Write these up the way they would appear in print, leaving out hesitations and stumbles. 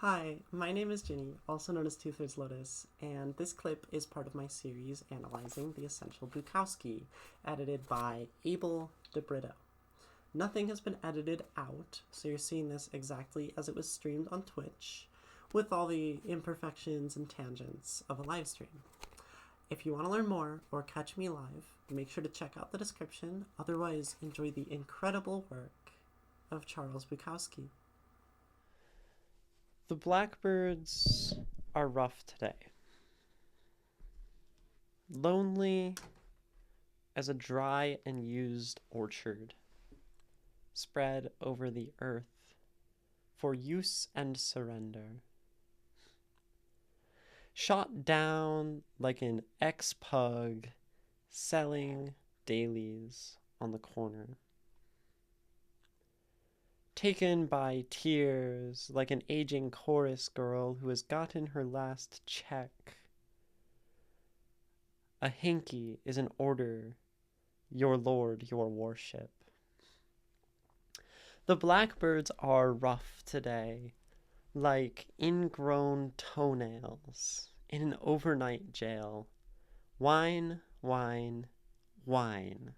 Hi, my name is Ginny, also known as Two-Thirds Lotus, and this clip is part of my series analyzing the Essential Bukowski, edited by Abel DeBrito. Nothing has been edited out, so you're seeing this exactly as it was streamed on Twitch, with all the imperfections and tangents of a live stream. If you want to learn more or catch me live, make sure to check out the description, otherwise enjoy the incredible work of Charles Bukowski. The blackbirds are rough today. Lonely as a dry and used orchard, spread over the earth for use and surrender. Shot down like an ex-pug selling dailies on the corner. Taken by tears like an aging chorus girl who has gotten her last check. A hanky is an order, your lord, your worship. The blackbirds are rough today, like ingrown toenails in an overnight jail. Wine, wine, wine.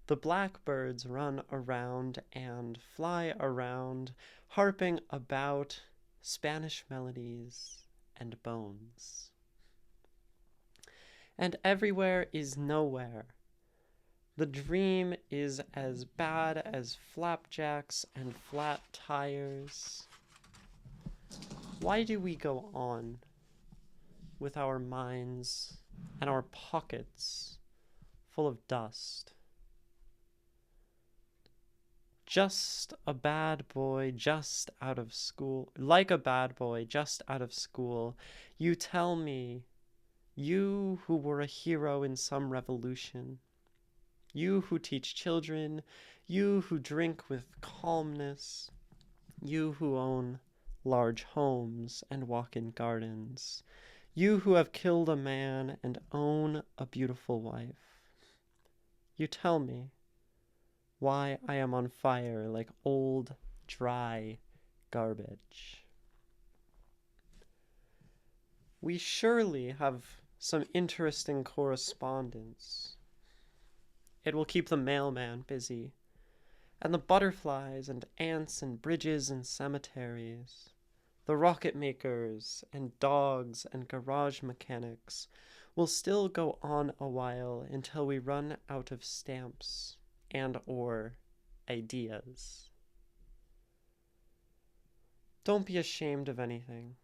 The blackbirds run around and fly around, harping about Spanish melodies and bones. And everywhere is nowhere. The dream is as bad as flapjacks and flat tires. Why do we go on with our minds and our pockets full of dust? Just a bad boy just out of school, like a bad boy just out of school. You tell me, you who were a hero in some revolution, you who teach children, you who drink with calmness, you who own large homes and walk in gardens, you who have killed a man and own a beautiful wife. You tell me why I am on fire like old, dry garbage. We surely have some interesting correspondence. It will keep the mailman busy, and the butterflies and ants and bridges and cemeteries, the rocket makers and dogs and garage mechanics will still go on a while until we run out of stamps and or ideas. Don't be ashamed of anything.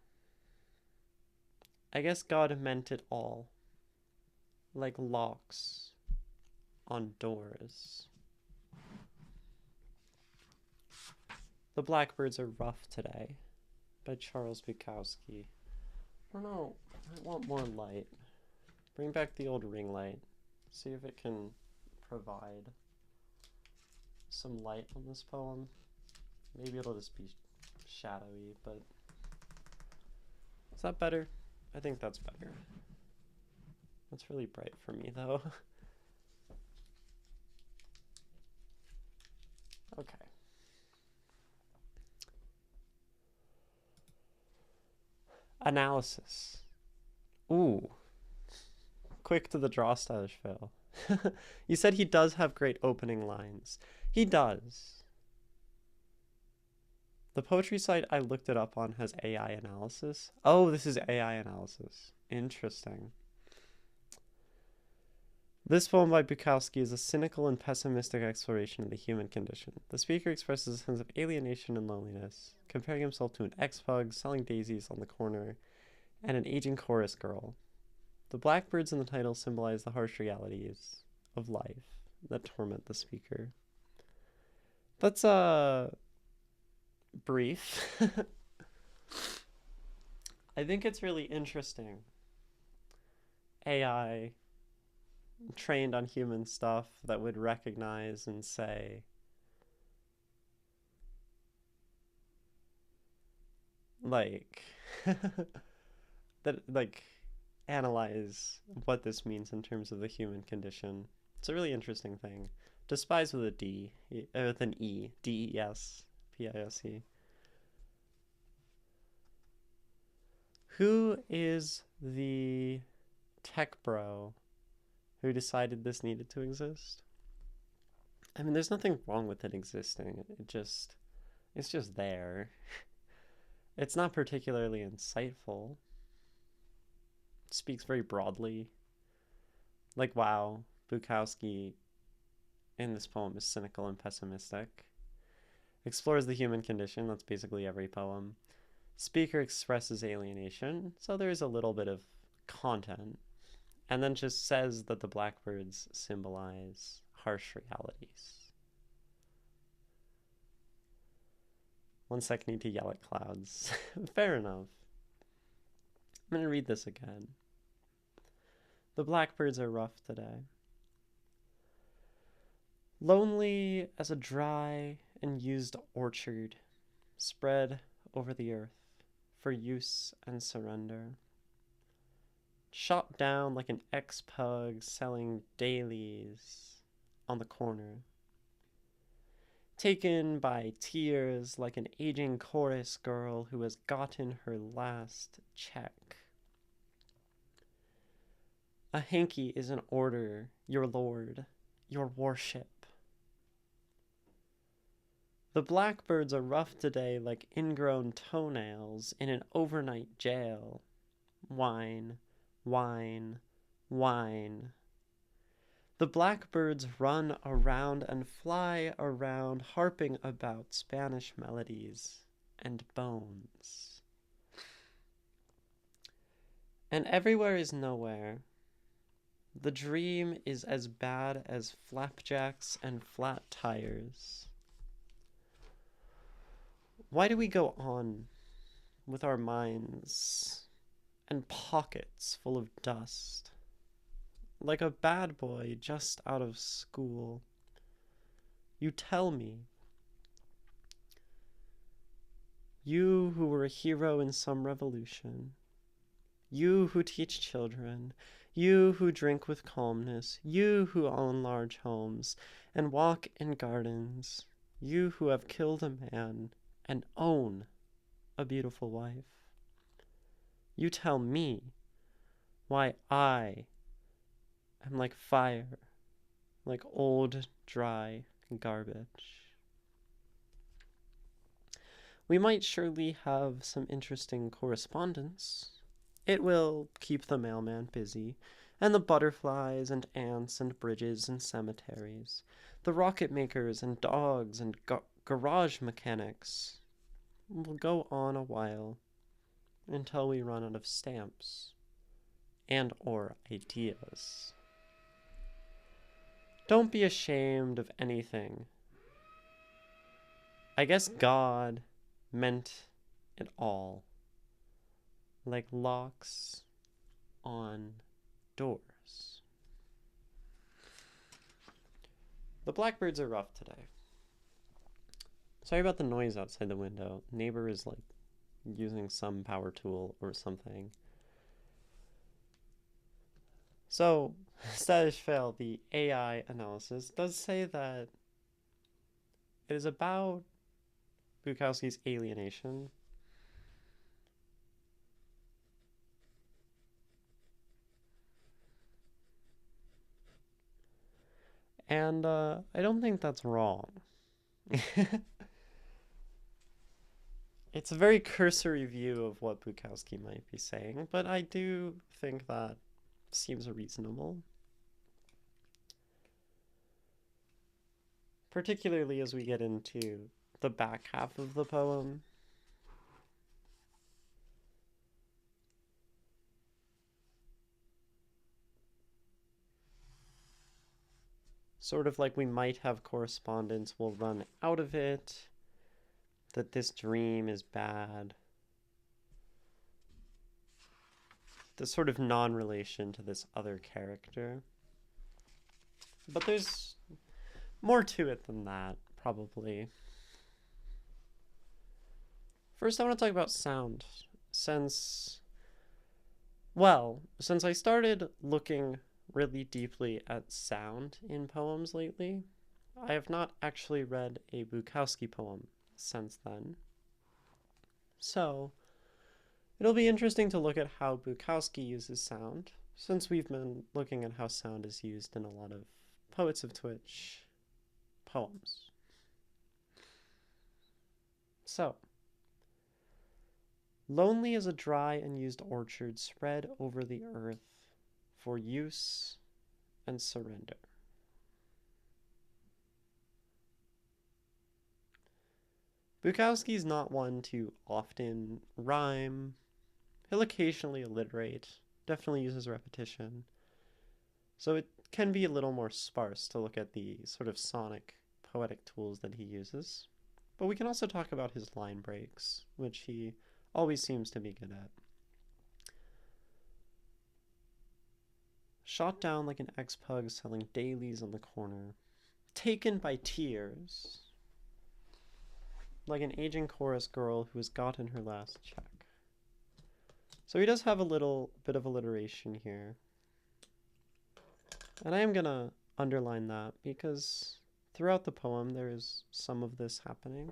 I guess God meant it all, like locks on doors. The Blackbirds Are Rough Today by Charles Bukowski. I don't know, I want more light. Bring back the old ring light. See if it can provide some light on this poem. Maybe it'll just be shadowy, but is that better? I think that's better. That's really bright for me though. Okay. Analysis. Ooh. Quick to the draw stylish fail. You said he does have great opening lines. He does. The poetry site I looked it up on has AI analysis. Oh, this is AI analysis. Interesting. This poem by Bukowski is a cynical and pessimistic exploration of the human condition. The speaker expresses a sense of alienation and loneliness, comparing himself to an ex-pug selling daisies on the corner and an aging chorus girl. The blackbirds in the title symbolize the harsh realities of life that torment the speaker. That's brief. I think it's really interesting. AI trained on human stuff that would recognize and say, like, that, like, analyze what this means in terms of the human condition. It's a really interesting thing. Despise with a D, with an E, D-E-S, P-I-S-E. Who is the tech bro who decided this needed to exist? I mean, there's nothing wrong with it existing. It's just there. It's not particularly insightful. It speaks very broadly. Like, wow, Bukowski in this poem is cynical and pessimistic. Explores the human condition, that's basically every poem. Speaker expresses alienation, so there's a little bit of content. And then just says that the blackbirds symbolize harsh realities. One sec, need to yell at clouds. Fair enough. I'm going to read this again. The blackbirds are rough today. Lonely as a dry and used orchard spread over the earth for use and surrender. Shot down like an ex-pug selling dailies on the corner. Taken by tears like an aging chorus girl who has gotten her last check. A hanky is in order, your lord, your warship. The blackbirds are rough today like ingrown toenails in an overnight jail. Wine, wine, wine. The blackbirds run around and fly around, harping about Spanish melodies and bones. And everywhere is nowhere. The dream is as bad as flapjacks and flat tires. Why do we go on with our minds and pockets full of dust? Like a bad boy just out of school. You tell me. You who were a hero in some revolution. You who teach children. You who drink with calmness. You who own large homes and walk in gardens. You who have killed a man and own a beautiful wife. You tell me why I am like fire, like old, dry garbage. We might surely have some interesting correspondence. It will keep the mailman busy, and the butterflies and ants and bridges and cemeteries, the rocket makers and dogs and garage mechanics will go on a while until we run out of stamps and or ideas. Don't be ashamed of anything. I guess God meant it all, like locks on doors. The blackbirds are rough today. Sorry about the noise outside the window. Neighbor is like using some power tool or something. So, status fail, the AI analysis does say that it is about Bukowski's alienation. And I don't think that's wrong. It's a very cursory view of what Bukowski might be saying, but I do think that seems reasonable. Particularly as we get into the back half of the poem. Sort of like we might have correspondence, we'll run out of it, that this dream is bad. The sort of non-relation to this other character. But there's more to it than that, probably. First, I want to talk about sound. Since I started looking really deeply at sound in poems lately, I have not actually read a Bukowski poem since then. So, It'll be interesting to look at how Bukowski uses sound, since we've been looking at how sound is used in a lot of Poets of Twitch poems. So, lonely is a dry and used orchard spread over the earth for use and surrender. Bukowski's not one to often rhyme. He'll occasionally alliterate, definitely uses repetition. So it can be a little more sparse to look at the sort of sonic, poetic tools that he uses. But we can also talk about his line breaks, which he always seems to be good at. Shot down like an ex-pug selling dailies on the corner. Taken by tears. Like an aging chorus girl who has gotten her last check. So he does have a little bit of alliteration here. And I am going to underline that because throughout the poem there is some of this happening.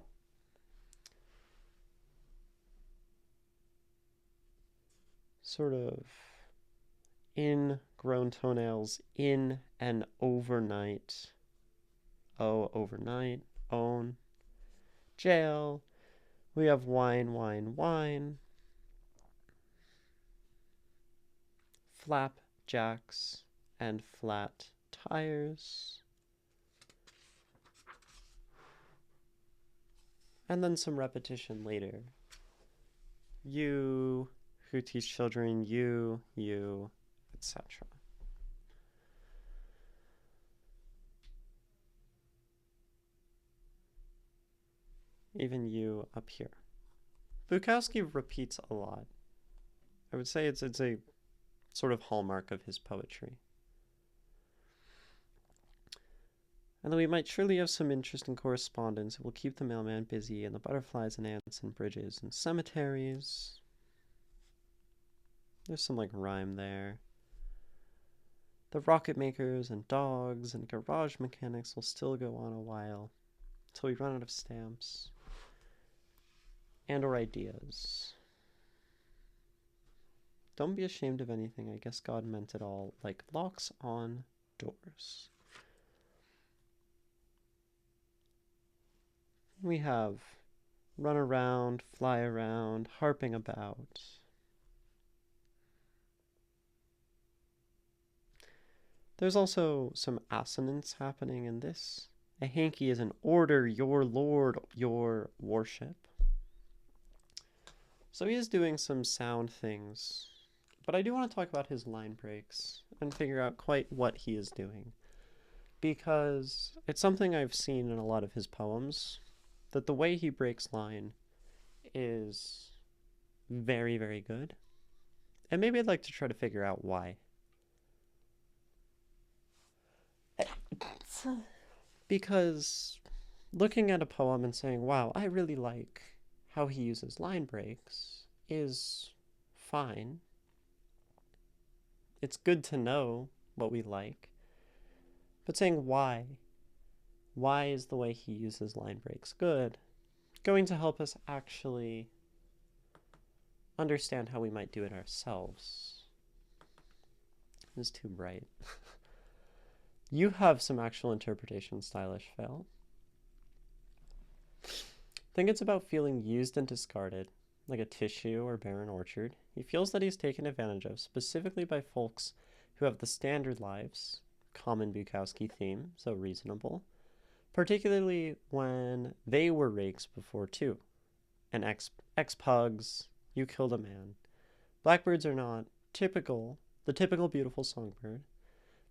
Sort of ingrown toenails in an overnight. Oh, overnight. Own. Jail. We have wine, wine, wine. Flapjacks and flat tires. And then some repetition later. You who teach children, you, etc. Even you up here. Bukowski repeats a lot. I would say it's a sort of hallmark of his poetry. And though we might surely have some interesting correspondence, it will keep the mailman busy, and the butterflies and ants and bridges and cemeteries. There's some like rhyme there. The rocket makers and dogs and garage mechanics will still go on a while till we run out of stamps and or ideas. Don't be ashamed of anything. I guess God meant it all, like locks on doors. We have run around, fly around, harping about. There's also some assonance happening in this. A hanky is an order, your lord, your worship. So he is doing some sound things, but I do want to talk about his line breaks and figure out quite what he is doing, because it's something I've seen in a lot of his poems, that the way he breaks line is very, very good, and maybe I'd like to try to figure out why. Because looking at a poem and saying, wow, I really like how he uses line breaks is fine. It's good to know what we like. But saying why is the way he uses line breaks good, going to help us actually understand how we might do it ourselves. It's too bright. You have some actual interpretation, stylish fail. Think it's about feeling used and discarded, like a tissue or barren orchard. He feels that he's taken advantage of, specifically by folks who have the standard lives, common Bukowski theme, so reasonable, particularly when they were rakes before too. And ex-pugs, you killed a man. Blackbirds are not the typical beautiful songbird.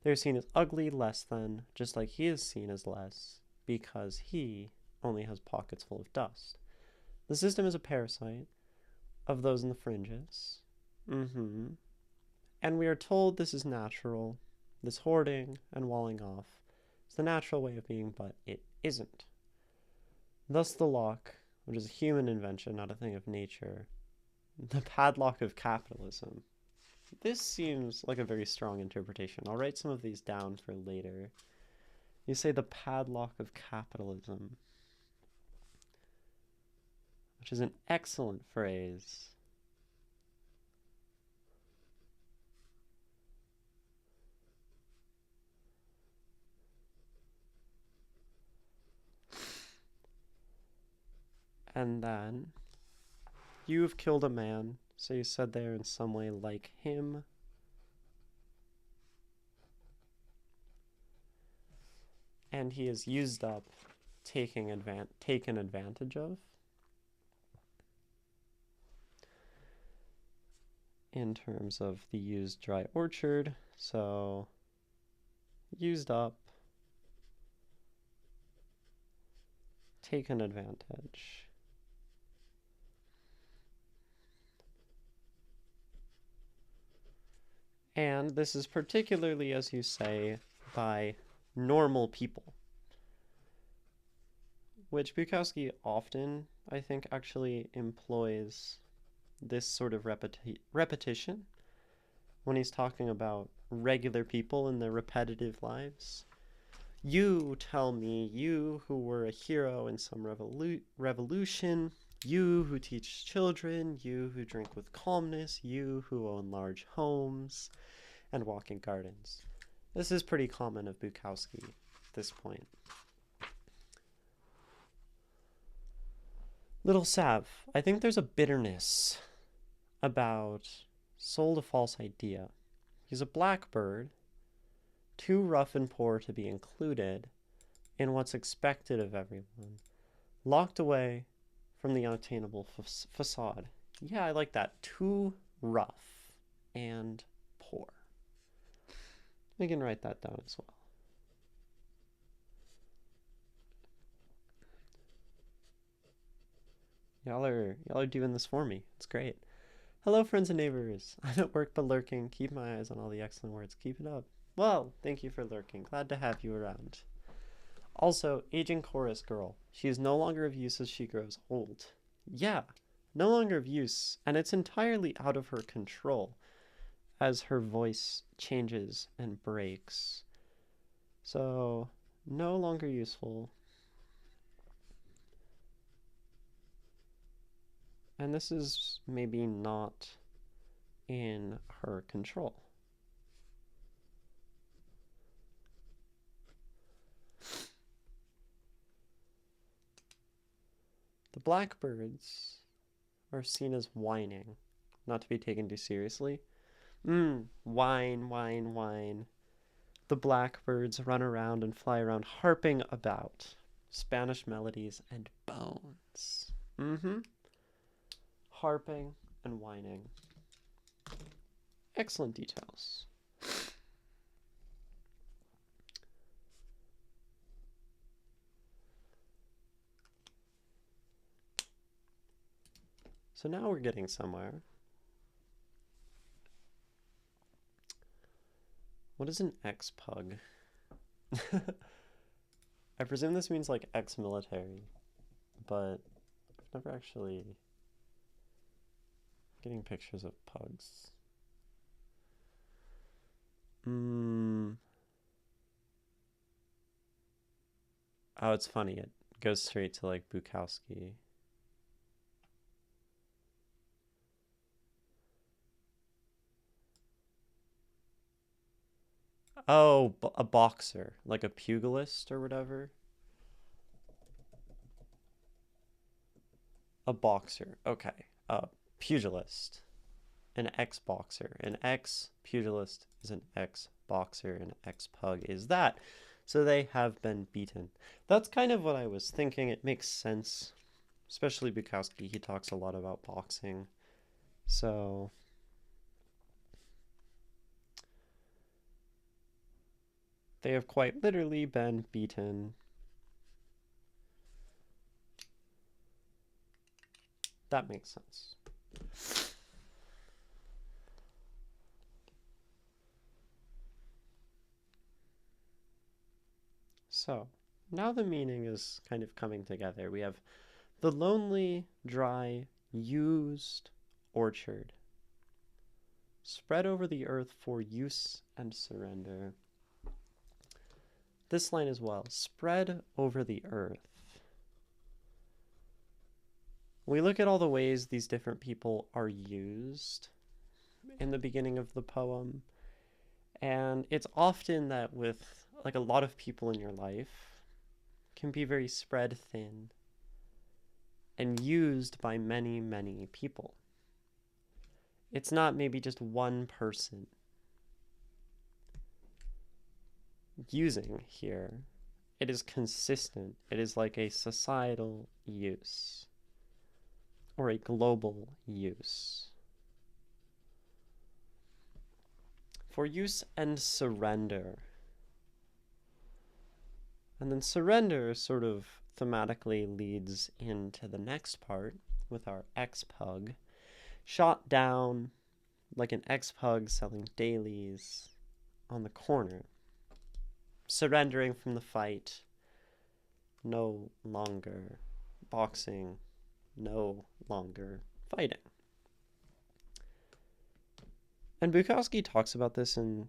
They're seen as ugly, less than, just like he is seen as less, because he only has pockets full of dust. The system is a parasite of those in the fringes. And we are told this is natural. This hoarding and walling off is the natural way of being, but it isn't. Thus the lock, which is a human invention, not a thing of nature. The padlock of capitalism. This seems like a very strong interpretation. I'll write some of these down for later. You say the padlock of capitalism, which is an excellent phrase. And then you have killed a man, so you said they are in some way like him. And he is used up, taken advantage of. In terms of the used dry orchard, so used up, taken advantage. And this is particularly, as you say, by normal people, which Bukowski often, I think, actually employs this sort of repetition when he's talking about regular people and their repetitive lives. You tell me, you who were a hero in some revolution, you who teach children, you who drink with calmness, you who own large homes and walk in gardens. This is pretty common of Bukowski at this point. Little Sav, I think there's a bitterness about sold a false idea. He's a blackbird, too rough and poor to be included in what's expected of everyone, locked away from the unattainable facade. Yeah, I like that. Too rough and poor. We can write that down as well. Y'all are doing this for me. It's great. Hello, friends and neighbors. I'm at work but lurking. Keep my eyes on all the excellent words. Keep it up. Well, thank you for lurking. Glad to have you around. Also, aging chorus girl. She is no longer of use as she grows old. Yeah, no longer of use, and it's entirely out of her control as her voice changes and breaks. So, no longer useful. And this is maybe not in her control. The blackbirds are seen as whining, not to be taken too seriously. Whine, whine, whine. The blackbirds run around and fly around, harping about Spanish melodies and bones. Harping and whining. Excellent details. So now we're getting somewhere. What is an ex-pug? I presume this means like ex-military, but I've never actually getting pictures of pugs. Oh, it's funny. It goes straight to like Bukowski. Oh, a boxer, like a pugilist or whatever. A boxer, okay. Pugilist. An ex-boxer. An ex-pugilist is an ex-boxer. An ex-pug is that. So they have been beaten. That's kind of what I was thinking. It makes sense. Especially Bukowski, he talks a lot about boxing. So they have quite literally been beaten. That makes sense. So now the meaning is kind of coming together. We have the lonely, dry, used orchard spread over the earth for use and surrender. This line as well, spread over the earth. We look at all the ways these different people are used in the beginning of the poem, and it's often that with like a lot of people in your life can be very spread thin, and used by many, many people. It's not maybe just one person using here. It is consistent. It is like a societal use or a global use. For use and surrender. And then surrender sort of thematically leads into the next part with our ex-pug. Shot down like an ex-pug selling dailies on the corner. Surrendering from the fight. No longer boxing. No longer fighting. And Bukowski talks about this in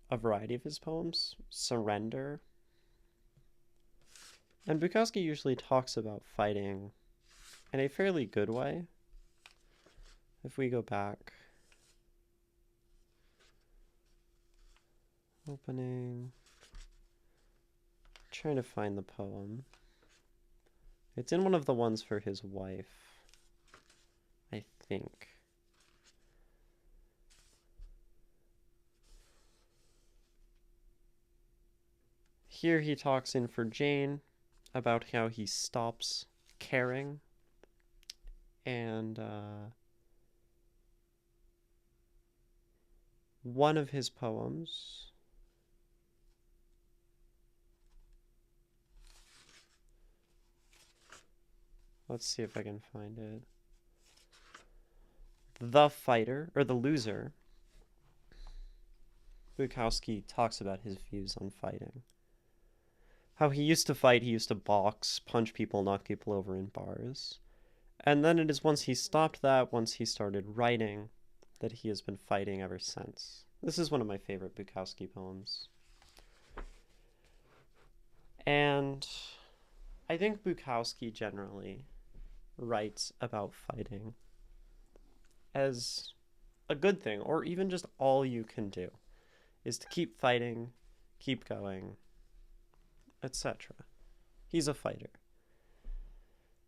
a variety of his poems. Surrender. And Bukowski usually talks about fighting in a fairly good way. If we go back, opening, trying to find the poem. It's in one of the ones for his wife, I think. Here he talks in For Jane about how he stops caring, and one of his poems, let's see if I can find it. The Fighter, or The Loser, Bukowski talks about his views on fighting. How he used to fight, he used to box, punch people, knock people over in bars. And then it is once he stopped that, once he started writing, that he has been fighting ever since. This is one of my favorite Bukowski poems. And I think Bukowski generally writes about fighting as a good thing, or even just all you can do, is to keep fighting, keep going, etc. He's a fighter.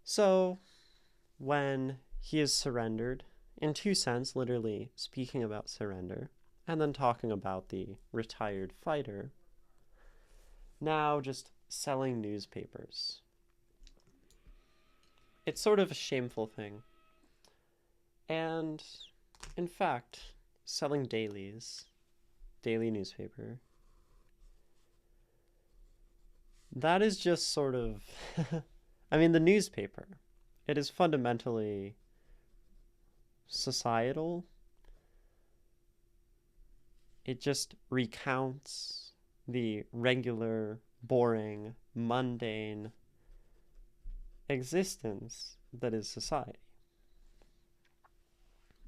So, when he is surrendered, in two senses, literally speaking about surrender, and then talking about the retired fighter, now just selling newspapers. It's sort of a shameful thing. And, in fact, selling dailies, daily newspaper, that is just sort of, I mean, the newspaper, it is fundamentally societal. It just recounts the regular, boring, mundane existence that is society.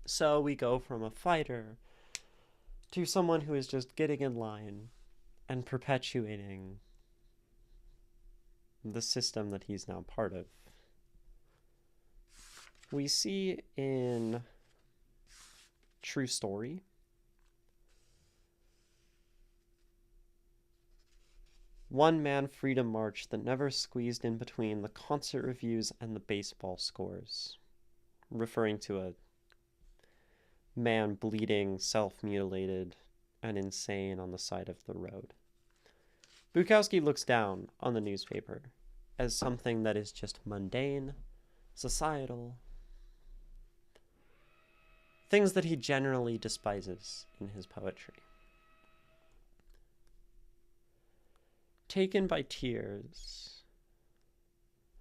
So we go from a fighter to someone who is just getting in line and perpetuating the system that he's now part of. We see in True Story one man freedom march that never squeezed in between the concert reviews and the baseball scores, referring to a man bleeding, self-mutilated, and insane on the side of the road. Bukowski looks down on the newspaper as something that is just mundane, societal, things that he generally despises in his poetry. Taken by tears,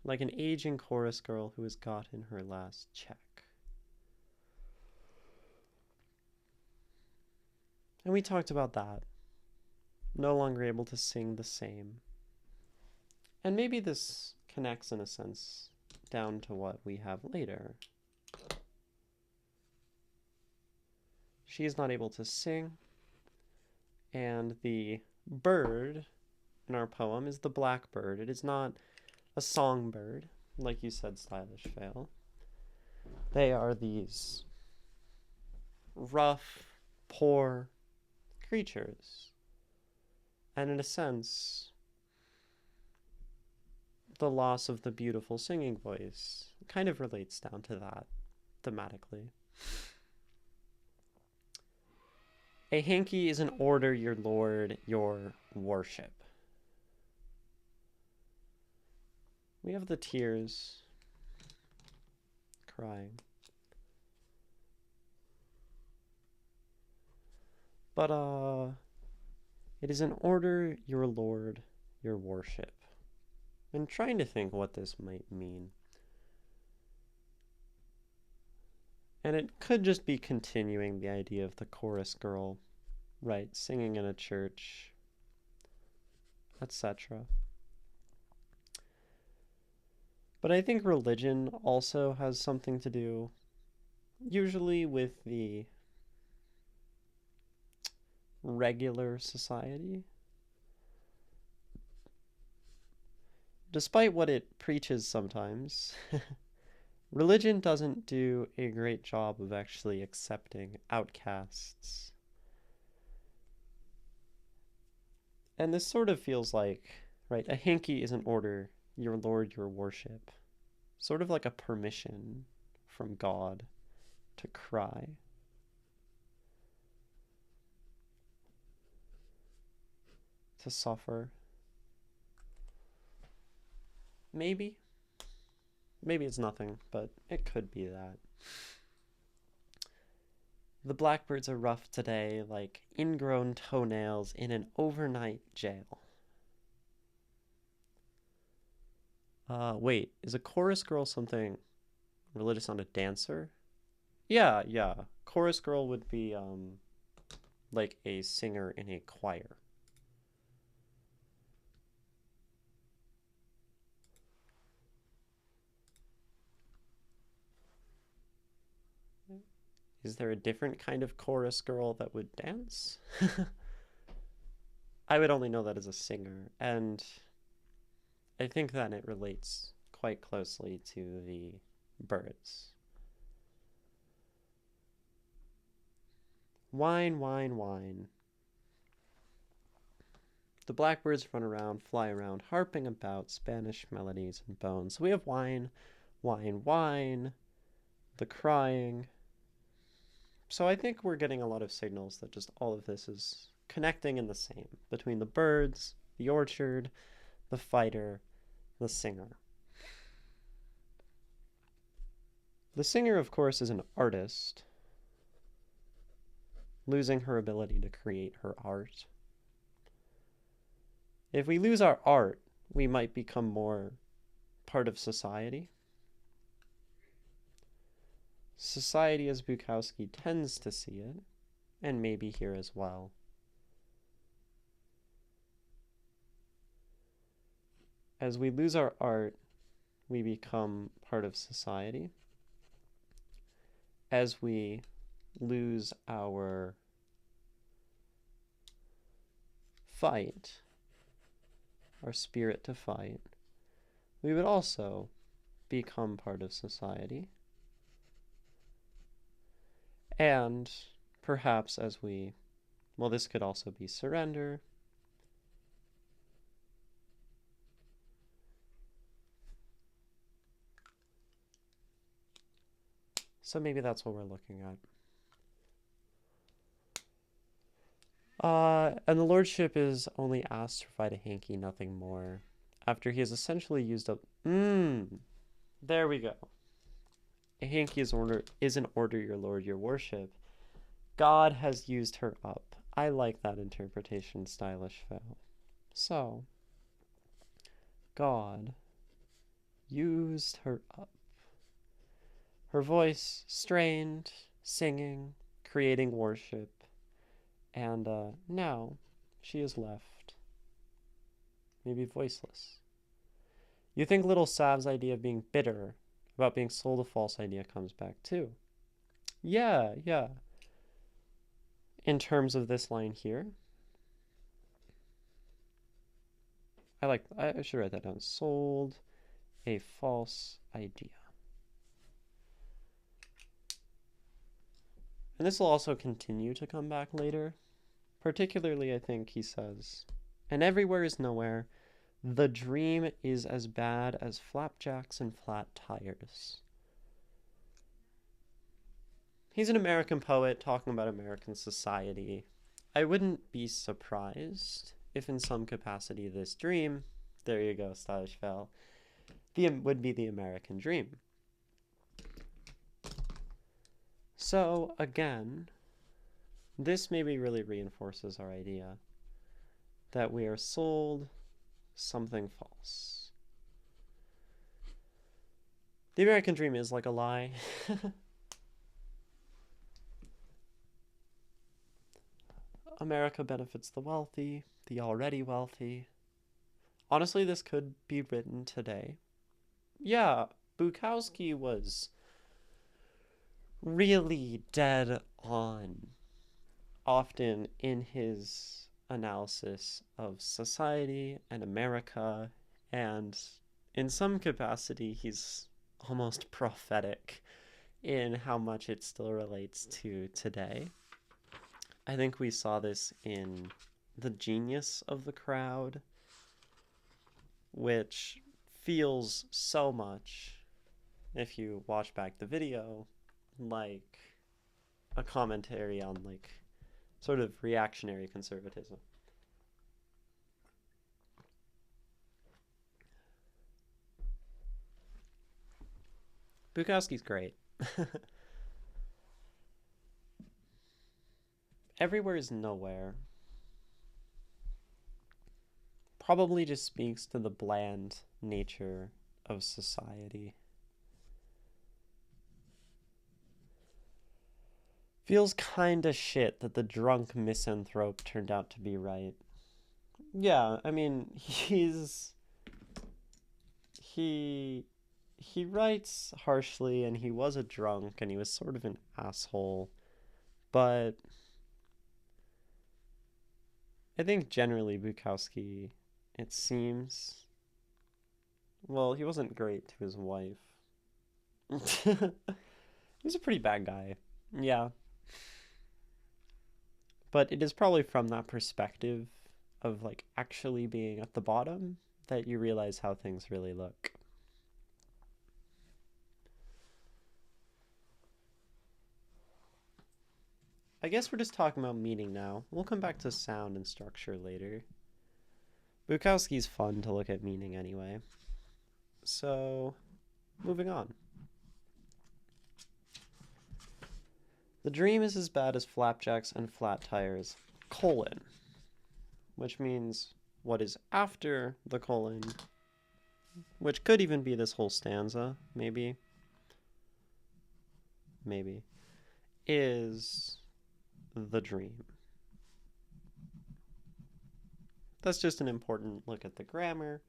like an aging chorus girl who has gotten her last check. And we talked about that. No longer able to sing the same. And maybe this connects in a sense down to what we have later. She is not able to sing, and the bird in our poem is the blackbird. It is not a songbird, like you said, Stylish Fail. They are these rough, poor creatures. And in a sense, the loss of the beautiful singing voice kind of relates down to that thematically. A hanky is an order, your lord, your worship. We have the tears crying. But, it is an order, your lord, your worship. I'm trying to think what this might mean. And it could just be continuing the idea of the chorus girl, right, singing in a church, etc. But I think religion also has something to do, usually with the regular society. Despite what it preaches sometimes, religion doesn't do a great job of actually accepting outcasts. And this sort of feels like, right, a hanky is an order, your lord, your worship. Sort of like a permission from God to cry. To suffer. Maybe. Maybe it's nothing, but it could be that. The blackbirds are rough today, like ingrown toenails in an overnight jail. Wait, is a chorus girl something religious on a dancer? Yeah. Chorus girl would be, like a singer in a choir. Is there a different kind of chorus girl that would dance? I would only know that as a singer, and I think that it relates quite closely to the birds. Wine, wine, wine. The blackbirds run around, fly around, harping about Spanish melodies and bones. So we have wine, wine, wine, the crying. So I think we're getting a lot of signals that just all of this is connecting in the same between the birds, the orchard, the fighter, the singer. The singer, of course, is an artist, losing her ability to create her art. If we lose our art, we might become more part of society. Society, as Bukowski tends to see it, and maybe here as well. As we lose our art, we become part of society. As we lose our fight, our spirit to fight, we would also become part of society. And perhaps as we, well, this could also be surrender. So maybe that's what we're looking at. And the lordship is only asked to provide a hanky, nothing more. After he has essentially used up... there we go. A hanky is an order, your lord, your worship. God has used her up. I like that interpretation, stylish Phil. So, God used her up. Her voice strained, singing, creating worship, and now she is left, maybe voiceless. You think little Sav's idea of being bitter about being sold a false idea comes back too. Yeah. In terms of this line here, I should write that down. Sold a false idea. And this will also continue to come back later. Particularly, I think he says, and everywhere is nowhere, The dream is as bad as flapjacks and flat tires. He's an American poet talking about American society. I wouldn't be surprised if in some capacity this dream, there you go, stylish fell, would be the American dream. So again, this maybe really reinforces our idea that we are sold something false. The American dream is like a lie. America benefits the wealthy, the already wealthy. Honestly, this could be written today. Yeah, Bukowski was really dead on, often in his analysis of society and America, and in some capacity, he's almost prophetic in how much it still relates to today. I think we saw this in the genius of the crowd, which feels so much, if you watch back the video, like a commentary on like sort of reactionary conservatism. Bukowski's great. Everywhere is nowhere. Probably just speaks to the bland nature of society. Feels kinda shit that the drunk misanthrope turned out to be right. Yeah, I mean, he writes harshly, and he was a drunk, and he was sort of an asshole, but I think generally Bukowski, it seems, well, he wasn't great to his wife. He was a pretty bad guy. Yeah. But it is probably from that perspective of like actually being at the bottom that you realize how things really look. I guess we're just talking about meaning now. We'll come back to sound and structure later. Bukowski's fun to look at meaning anyway. So, moving on. The dream is as bad as flapjacks and flat tires, colon, which means what is after the colon, which could even be this whole stanza, maybe, is the dream. That's just an important look at the grammar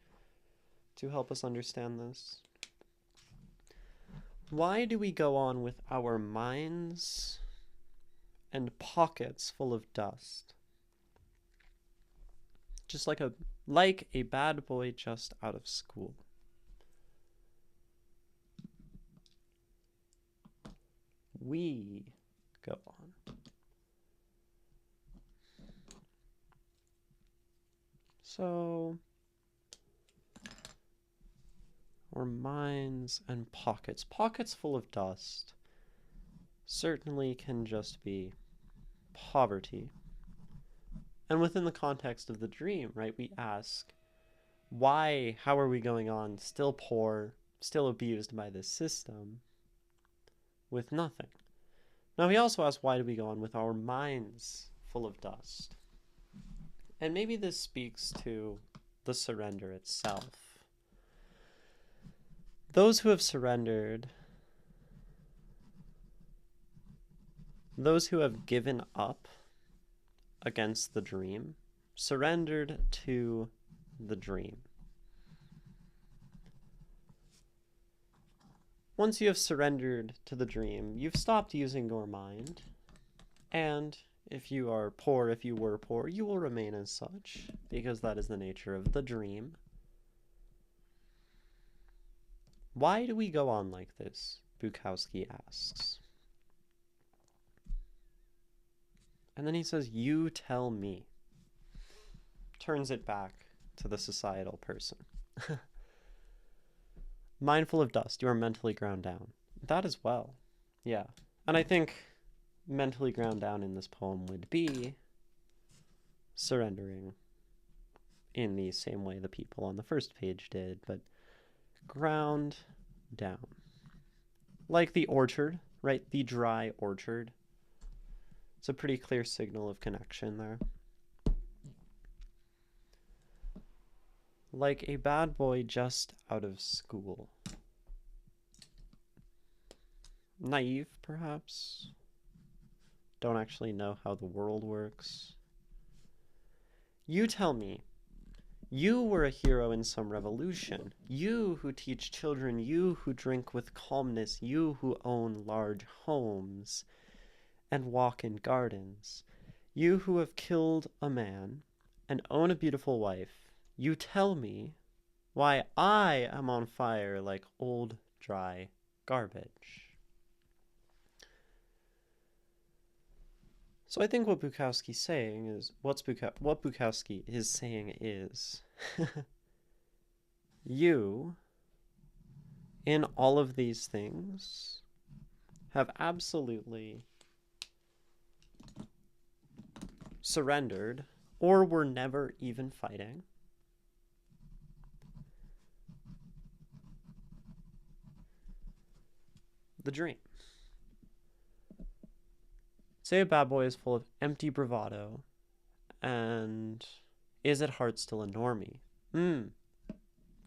to help us understand this. Why do we go on with our minds and pockets full of dust? Just like a bad boy just out of school. We go on. So, our minds and pockets full of dust, certainly can just be poverty. And within the context of the dream, right, we ask, why, how are we going on still poor, still abused by this system, with nothing? Now he also asks, why do we go on with our minds full of dust? And maybe this speaks to the surrender itself. Those who have surrendered, those who have given up against the dream, surrendered to the dream. Once you have surrendered to the dream, you've stopped using your mind, and if you are poor, if you were poor, you will remain as such, because that is the nature of the dream. Why do we go on like this? Bukowski asks. And then he says, you tell me. Turns it back to the societal person. Mindful of dust, you are mentally ground down. That as well. Yeah. And I think mentally ground down in this poem would be surrendering in the same way the people on the first page did, but ground down. Like the orchard, right? The dry orchard. It's a pretty clear signal of connection there. Like a bad boy just out of school. Naive, perhaps. Don't actually know how the world works. You tell me, you were a hero in some revolution. You who teach children, you who drink with calmness, you who own large homes and walk in gardens. You who have killed a man and own a beautiful wife. You tell me why I am on fire like old dry garbage. So I think what Bukowski's saying is, what Bukowski is saying is, you, in all of these things, have absolutely surrendered or were never even fighting. The dream. Say a bad boy is full of empty bravado and is at heart still a normie.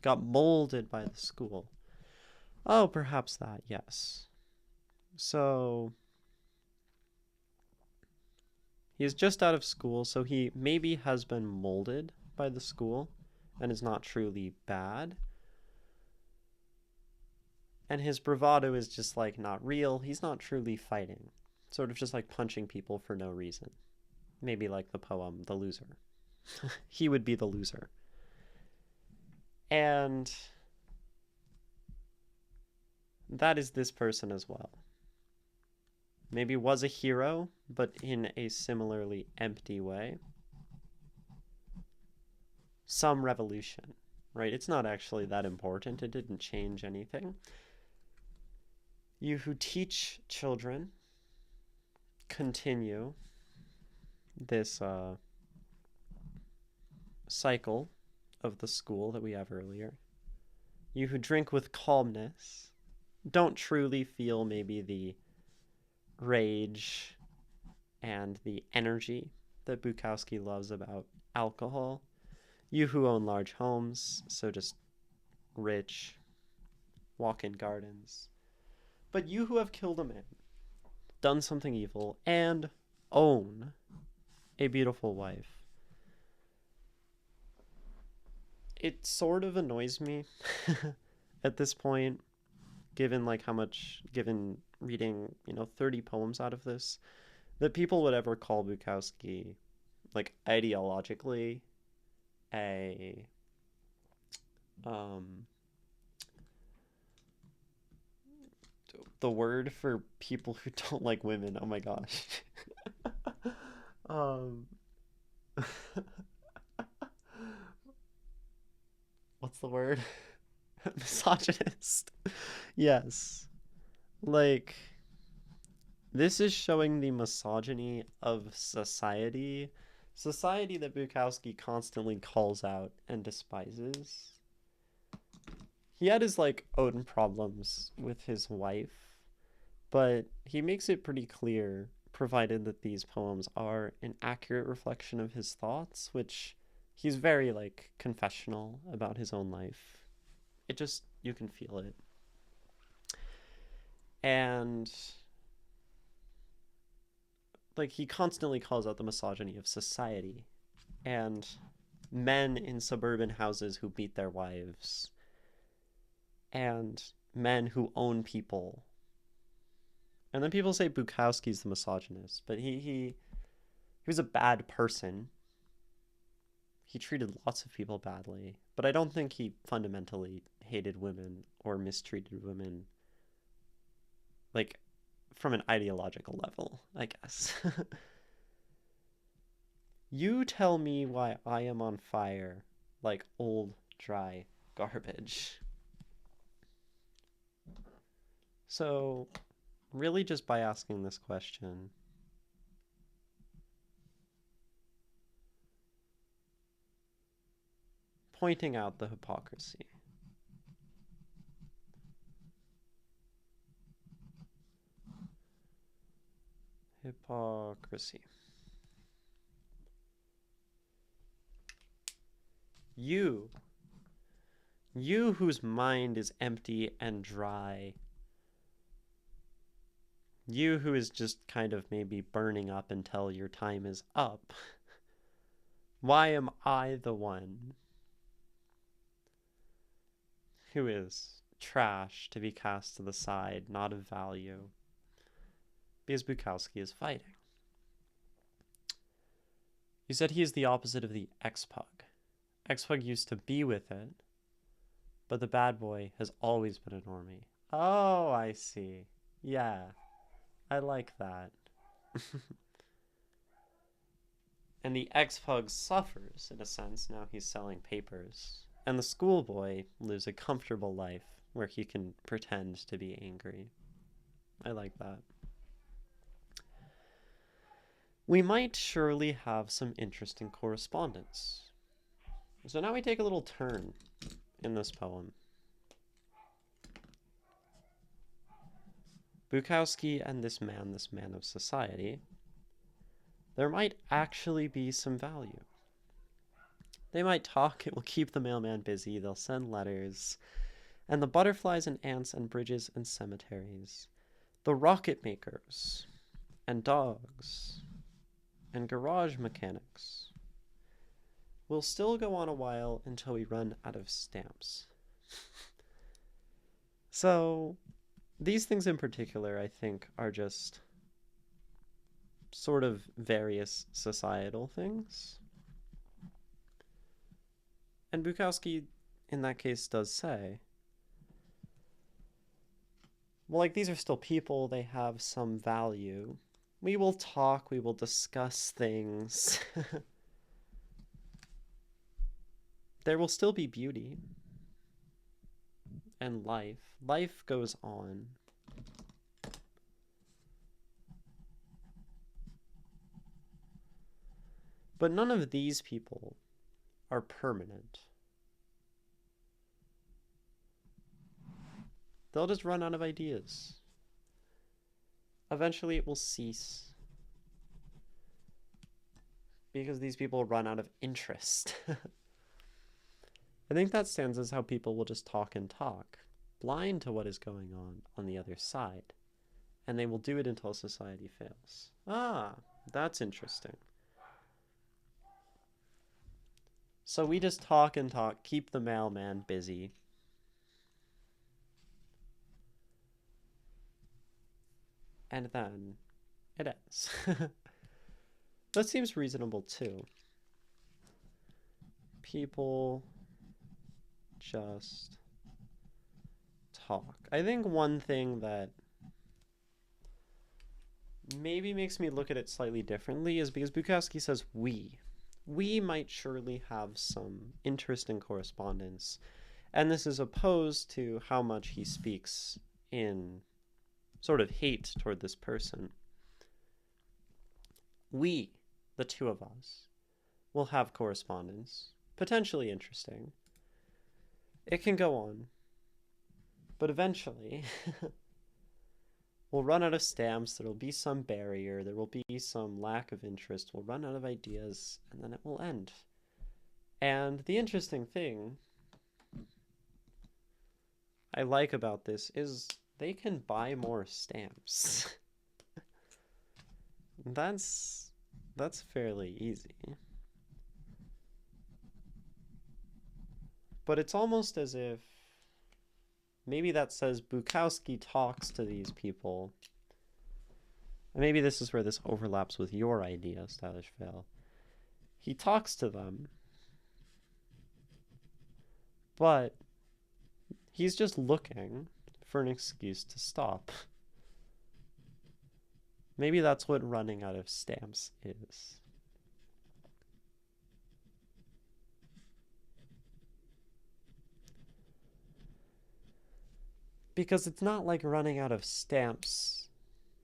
Got molded by the school. Oh, perhaps that, yes. So he is just out of school, so he maybe has been molded by the school and is not truly bad. And his bravado is just like not real. He's not truly fighting. Sort of just like punching people for no reason. Maybe like the poem, The Loser. He would be the loser. And that is this person as well. Maybe was a hero, but in a similarly empty way. Some revolution, right? It's not actually that important. It didn't change anything. You who teach children continue this cycle of the school that we have earlier. You who drink with calmness don't truly feel maybe the rage and the energy that Bukowski loves about alcohol. You who own large homes, so just rich, walk in gardens. But you who have killed a man, done something evil, and own a beautiful wife. It sort of annoys me at this point, given reading, 30 poems out of this, that people would ever call Bukowski, like, ideologically the word for people who don't like women. Oh my gosh. What's the word? Misogynist. Yes. Like, this is showing the misogyny of society that Bukowski constantly calls out and despises. He had his, own problems with his wife, but he makes it pretty clear, provided that these poems are an accurate reflection of his thoughts, which he's very, confessional about his own life. It just, you can feel it. And, he constantly calls out the misogyny of society and men in suburban houses who beat their wives and men who own people. And then people say Bukowski's the misogynist, but he was a bad person. He treated lots of people badly, but I don't think he fundamentally hated women or mistreated women, from an ideological level, I guess. You tell me why I am on fire like old, dry garbage. So, really just by asking this question, pointing out the hypocrisy. Hypocrisy. You whose mind is empty and dry, you who is just kind of maybe burning up until your time is up, why am I the one who is trash to be cast to the side, not of value? Because Bukowski is fighting. You said he is the opposite of the X-Pug. X-Pug used to be with it, but the bad boy has always been a normie. Oh, I see. Yeah, I like that. And the X-Pug suffers, in a sense. Now he's selling papers. And the schoolboy lives a comfortable life where he can pretend to be angry. I like that. We might surely have some interesting correspondence. So now we take a little turn in this poem. Bukowski and this man of society, there might actually be some value. They might talk, it will keep the mailman busy, they'll send letters, and the butterflies and ants and bridges and cemeteries, the rocket makers, and dogs, and garage mechanics will still go on a while until we run out of stamps. So, these things in particular, I think, are just sort of various societal things. And Bukowski, in that case, does say, well, like, these are still people, they have some value. We will talk, we will discuss things. There will still be beauty and life. Life goes on. But none of these people are permanent. They'll just run out of ideas. Eventually it will cease. Because these people run out of interest. I think that stands as how people will just talk and talk, blind to what is going on the other side. And they will do it until society fails. Ah, that's interesting. So we just talk and talk, keep the mailman busy. And then it ends. That seems reasonable too. People just talk. I think one thing that maybe makes me look at it slightly differently is because Bukowski says we. We might surely have some interesting correspondence. And this is opposed to how much he speaks in sort of hate toward this person. We, the two of us, will have correspondence, potentially interesting. It can go on, but eventually we'll run out of stamps, there will be some barrier, there will be some lack of interest, we'll run out of ideas, and then it will end. And the interesting thing I like about this is they can buy more stamps. That's fairly easy. But it's almost as if maybe that says Bukowski talks to these people. And maybe this is where this overlaps with your idea, Stylish Veil. He talks to them, but he's just looking for an excuse to stop. Maybe that's what running out of stamps is. Because it's not like running out of stamps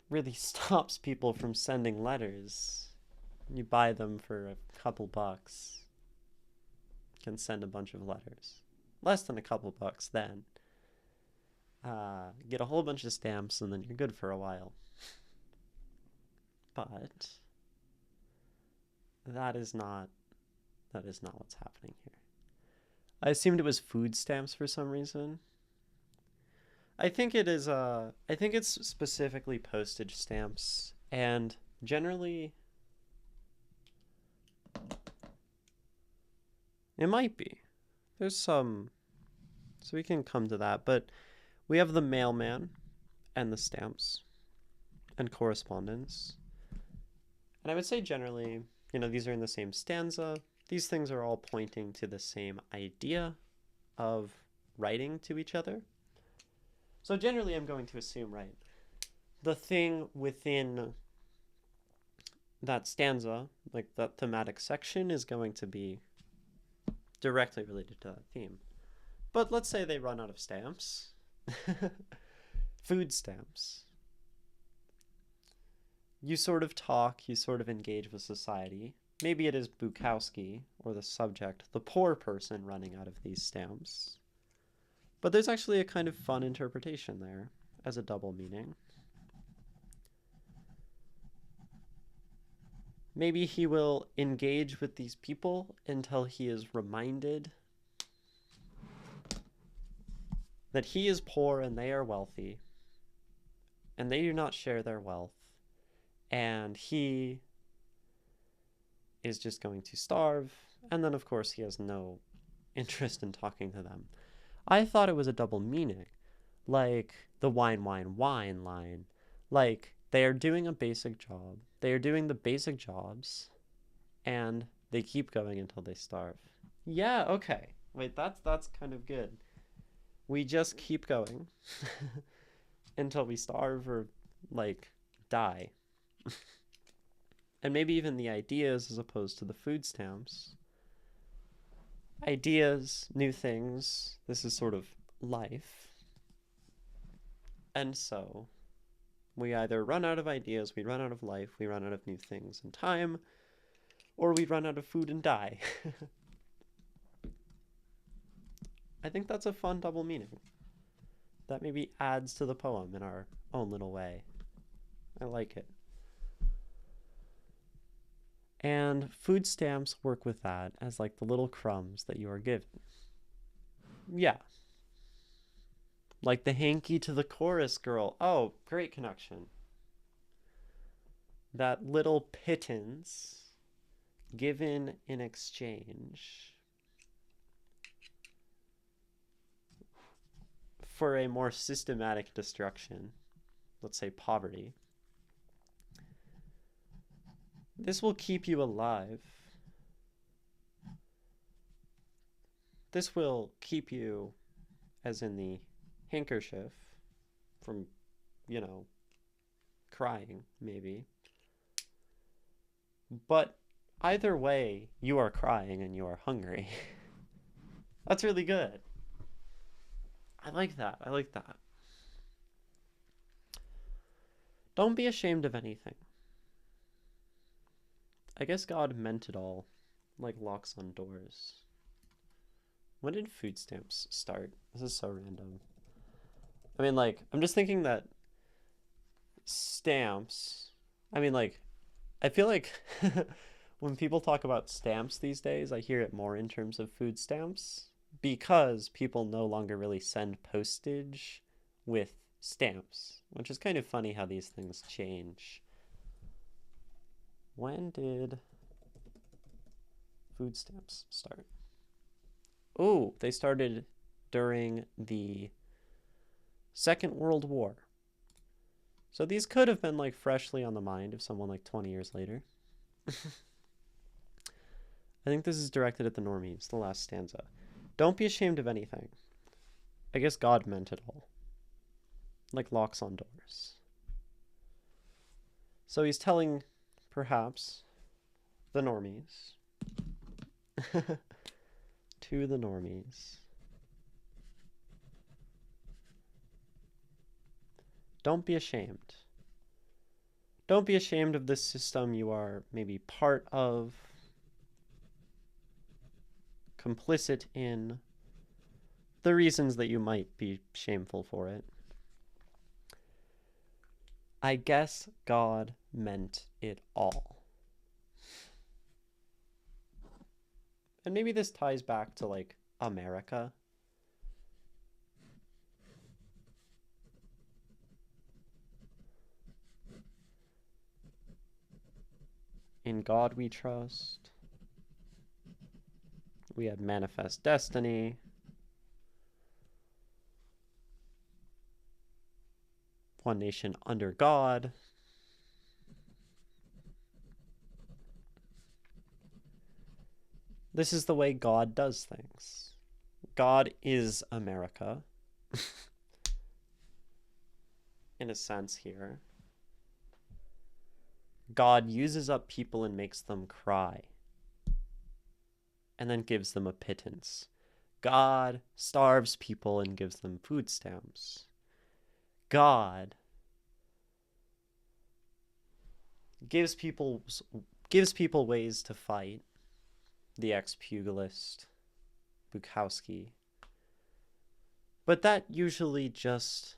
really stops people from sending letters. You buy them for a couple bucks. You can send a bunch of letters. Less than a couple bucks then. Get a whole bunch of stamps and then you're good for a while. But that is not what's happening here. I assumed it was food stamps for some reason. I think it is I think it's specifically postage stamps, and generally it might be. There's some, so we can come to that, but we have the mailman and the stamps and correspondence. And I would say generally, these are in the same stanza. These things are all pointing to the same idea of writing to each other. So generally I'm going to assume, right, the thing within that stanza, like that thematic section, is going to be directly related to that theme. But let's say they run out of stamps. Food stamps. You sort of talk, you sort of engage with society. Maybe it is Bukowski, or the subject, the poor person, running out of these stamps. But there's actually a kind of fun interpretation there as a double meaning. Maybe he will engage with these people until he is reminded that he is poor and they are wealthy, and they do not share their wealth, and he is just going to starve, and then of course he has no interest in talking to them. I thought it was a double meaning, like the wine, wine, wine line. Like, they are doing a basic job. They are doing the basic jobs, and they keep going until they starve. Yeah, okay. Wait, that's kind of good. We just keep going until we starve or, like, die. And maybe even the ideas as opposed to the food stamps. Ideas, new things, this is sort of life. And so we either run out of ideas, we run out of life, we run out of new things and time, or we run out of food and die. I think that's a fun double meaning. That maybe adds to the poem in our own little way. I like it. And food stamps work with that as like the little crumbs that you are given. Yeah. Like the hanky to the chorus girl. Oh, great connection. That little pittance given in exchange for a more systematic destruction. Let's say poverty. This will keep you alive. This will keep you, as in the handkerchief, from, crying, maybe. But either way, you are crying and you are hungry. That's really good. I like that. I like that. Don't be ashamed of anything. I guess God meant it all, like locks on doors. When did food stamps start? This is so random. I mean, like, I'm just thinking that stamps, I feel like when people talk about stamps these days, I hear it more in terms of food stamps because people no longer really send postage with stamps, which is kind of funny how these things change. When did food stamps start? Oh, they started during the Second World War. So these could have been like freshly on the mind of someone like 20 years later. I think this is directed at the normies, the last stanza. Don't be ashamed of anything. I guess God meant it all. Like locks on doors. So he's telling, perhaps, the normies. To the normies. Don't be ashamed. Don't be ashamed of this system you are maybe part of, complicit in, the reasons that you might be shameful for it. I guess God meant it all. And maybe this ties back to, like, America. In God we trust. We had manifest destiny. One nation under God. This is the way God does things. God is America. In a sense here. God uses up people and makes them cry. And then gives them a pittance. God starves people and gives them food stamps. God gives people ways to fight. The ex-pugilist, Bukowski. But that usually just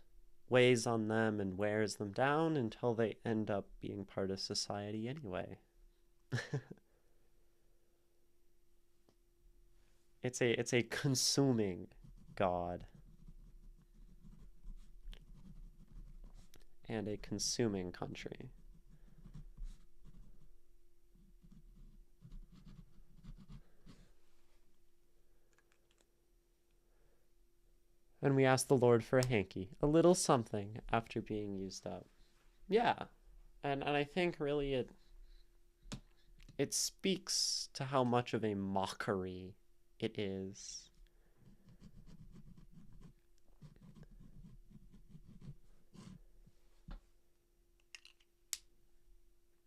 weighs on them and wears them down until they end up being part of society anyway. It's a consuming God. And a consuming country. And we ask the Lord for a hanky, a little something after being used up. Yeah. And I think really it speaks to how much of a mockery it is.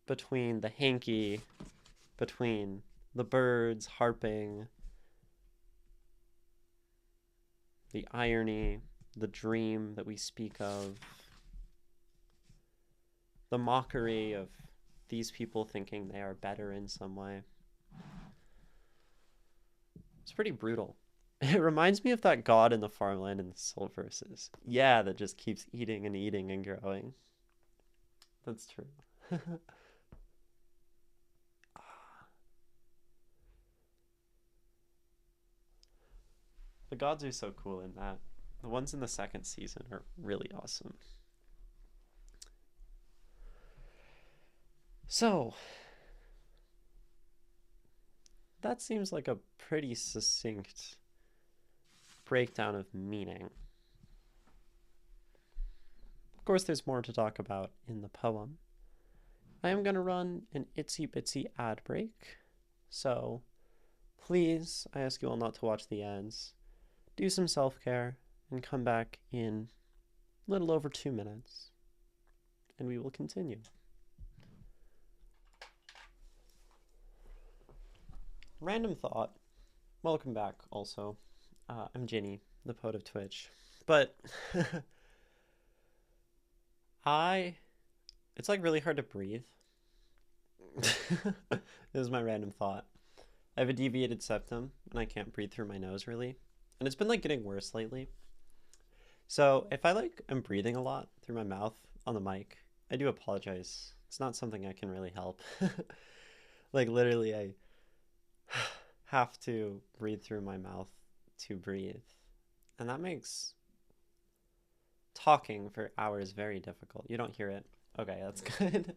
Between the hanky, between the birds harping, the irony, the dream that we speak of, the mockery of these people thinking they are better in some way. It's pretty brutal. It reminds me of that god in the farmland in the soul verses. Yeah, that just keeps eating and eating and growing. That's true. The gods are so cool in that. The ones in the second season are really awesome. So, that seems like a pretty succinct breakdown of meaning. Of course, there's more to talk about in the poem. I am going to run an itsy bitsy ad break. So, please, I ask you all not to watch the ads. Do some self-care and come back in a little over 2 minutes. And we will continue. Random thought. Welcome back also. I'm Ginny, the poet of Twitch. But it's like really hard to breathe. This is my random thought. I have a deviated septum and I can't breathe through my nose really. And it's been like getting worse lately. So if I like am breathing a lot through my mouth on the mic, I do apologize. It's not something I can really help. Like literally I have to breathe through my mouth to breathe. And that makes talking for hours very difficult. You don't hear it. Okay, that's good.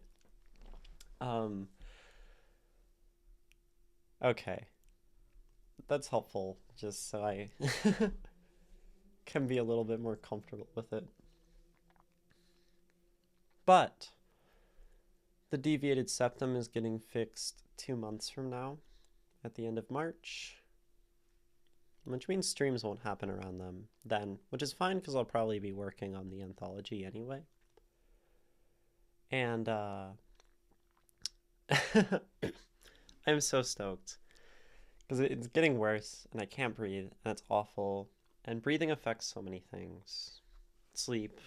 Okay. That's helpful, just so I can be a little bit more comfortable with it. But the deviated septum is getting fixed 2 months from now, at the end of March, which means streams won't happen around them then, which is fine because I'll probably be working on the anthology anyway. And I'm so stoked because it's getting worse and I can't breathe and it's awful. And breathing affects so many things. Sleep,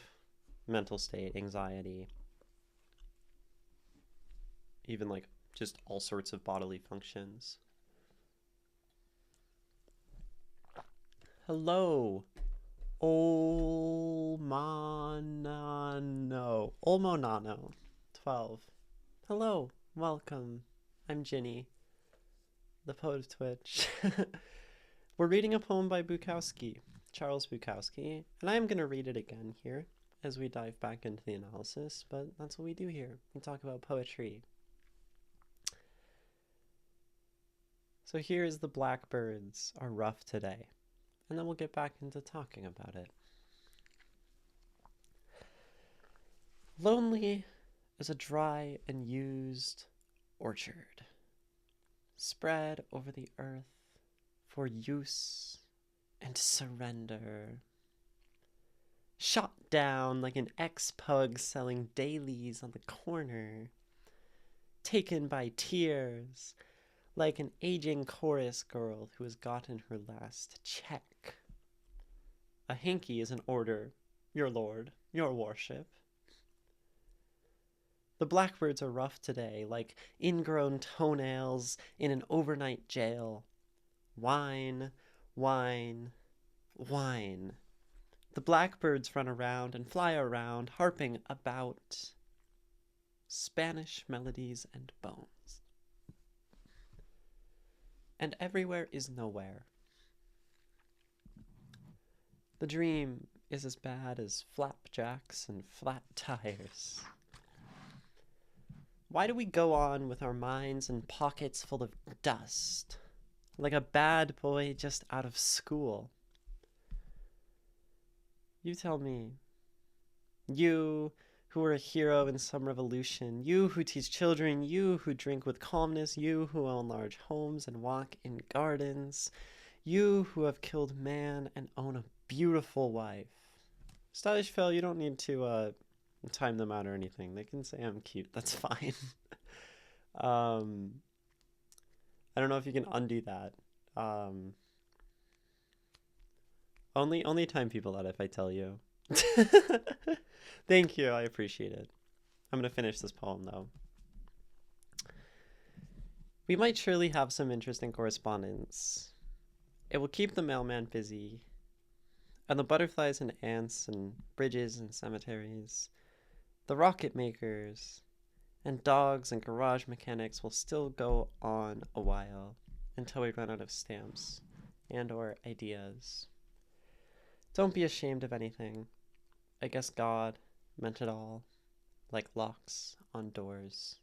mental state, anxiety, even like just all sorts of bodily functions. Hello, Olmonano 12. Hello, welcome. I'm Ginny, the poet of Twitch. We're reading a poem by Bukowski, Charles Bukowski, and I'm going to read it again here as we dive back into the analysis, but that's what we do here. We talk about poetry. So here is The Blackbirds Are Rough Today, and then we'll get back into talking about it. Lonely as a dry and used orchard, spread over the earth for use and surrender. Shot down like an ex-pug selling dailies on the corner. Taken by tears like an aging chorus girl who has gotten her last check. A hanky is an order, your lord, your worship. The blackbirds are rough today, like ingrown toenails in an overnight jail. Wine, wine, wine. The blackbirds run around and fly around, harping about Spanish melodies and bones. And everywhere is nowhere. The dream is as bad as flapjacks and flat tires. Why do we go on with our minds and pockets full of dust, like a bad boy just out of school? You tell me. You who are a hero in some revolution, you who teach children, you who drink with calmness, you who own large homes and walk in gardens, you who have killed man and own a beautiful wife. Stylish Phil, you don't need to time them out or anything. They can say I'm cute. That's fine. I don't know if you can undo that. Only time people out if I tell you. Thank you. I appreciate it. I'm going to finish this poem, though. We might surely have some interesting correspondence. It will keep the mailman busy. And the butterflies and ants and bridges and cemeteries, the rocket makers, and dogs and garage mechanics will still go on a while until we run out of stamps and or ideas. Don't be ashamed of anything. I guess God meant it all, like locks on doors.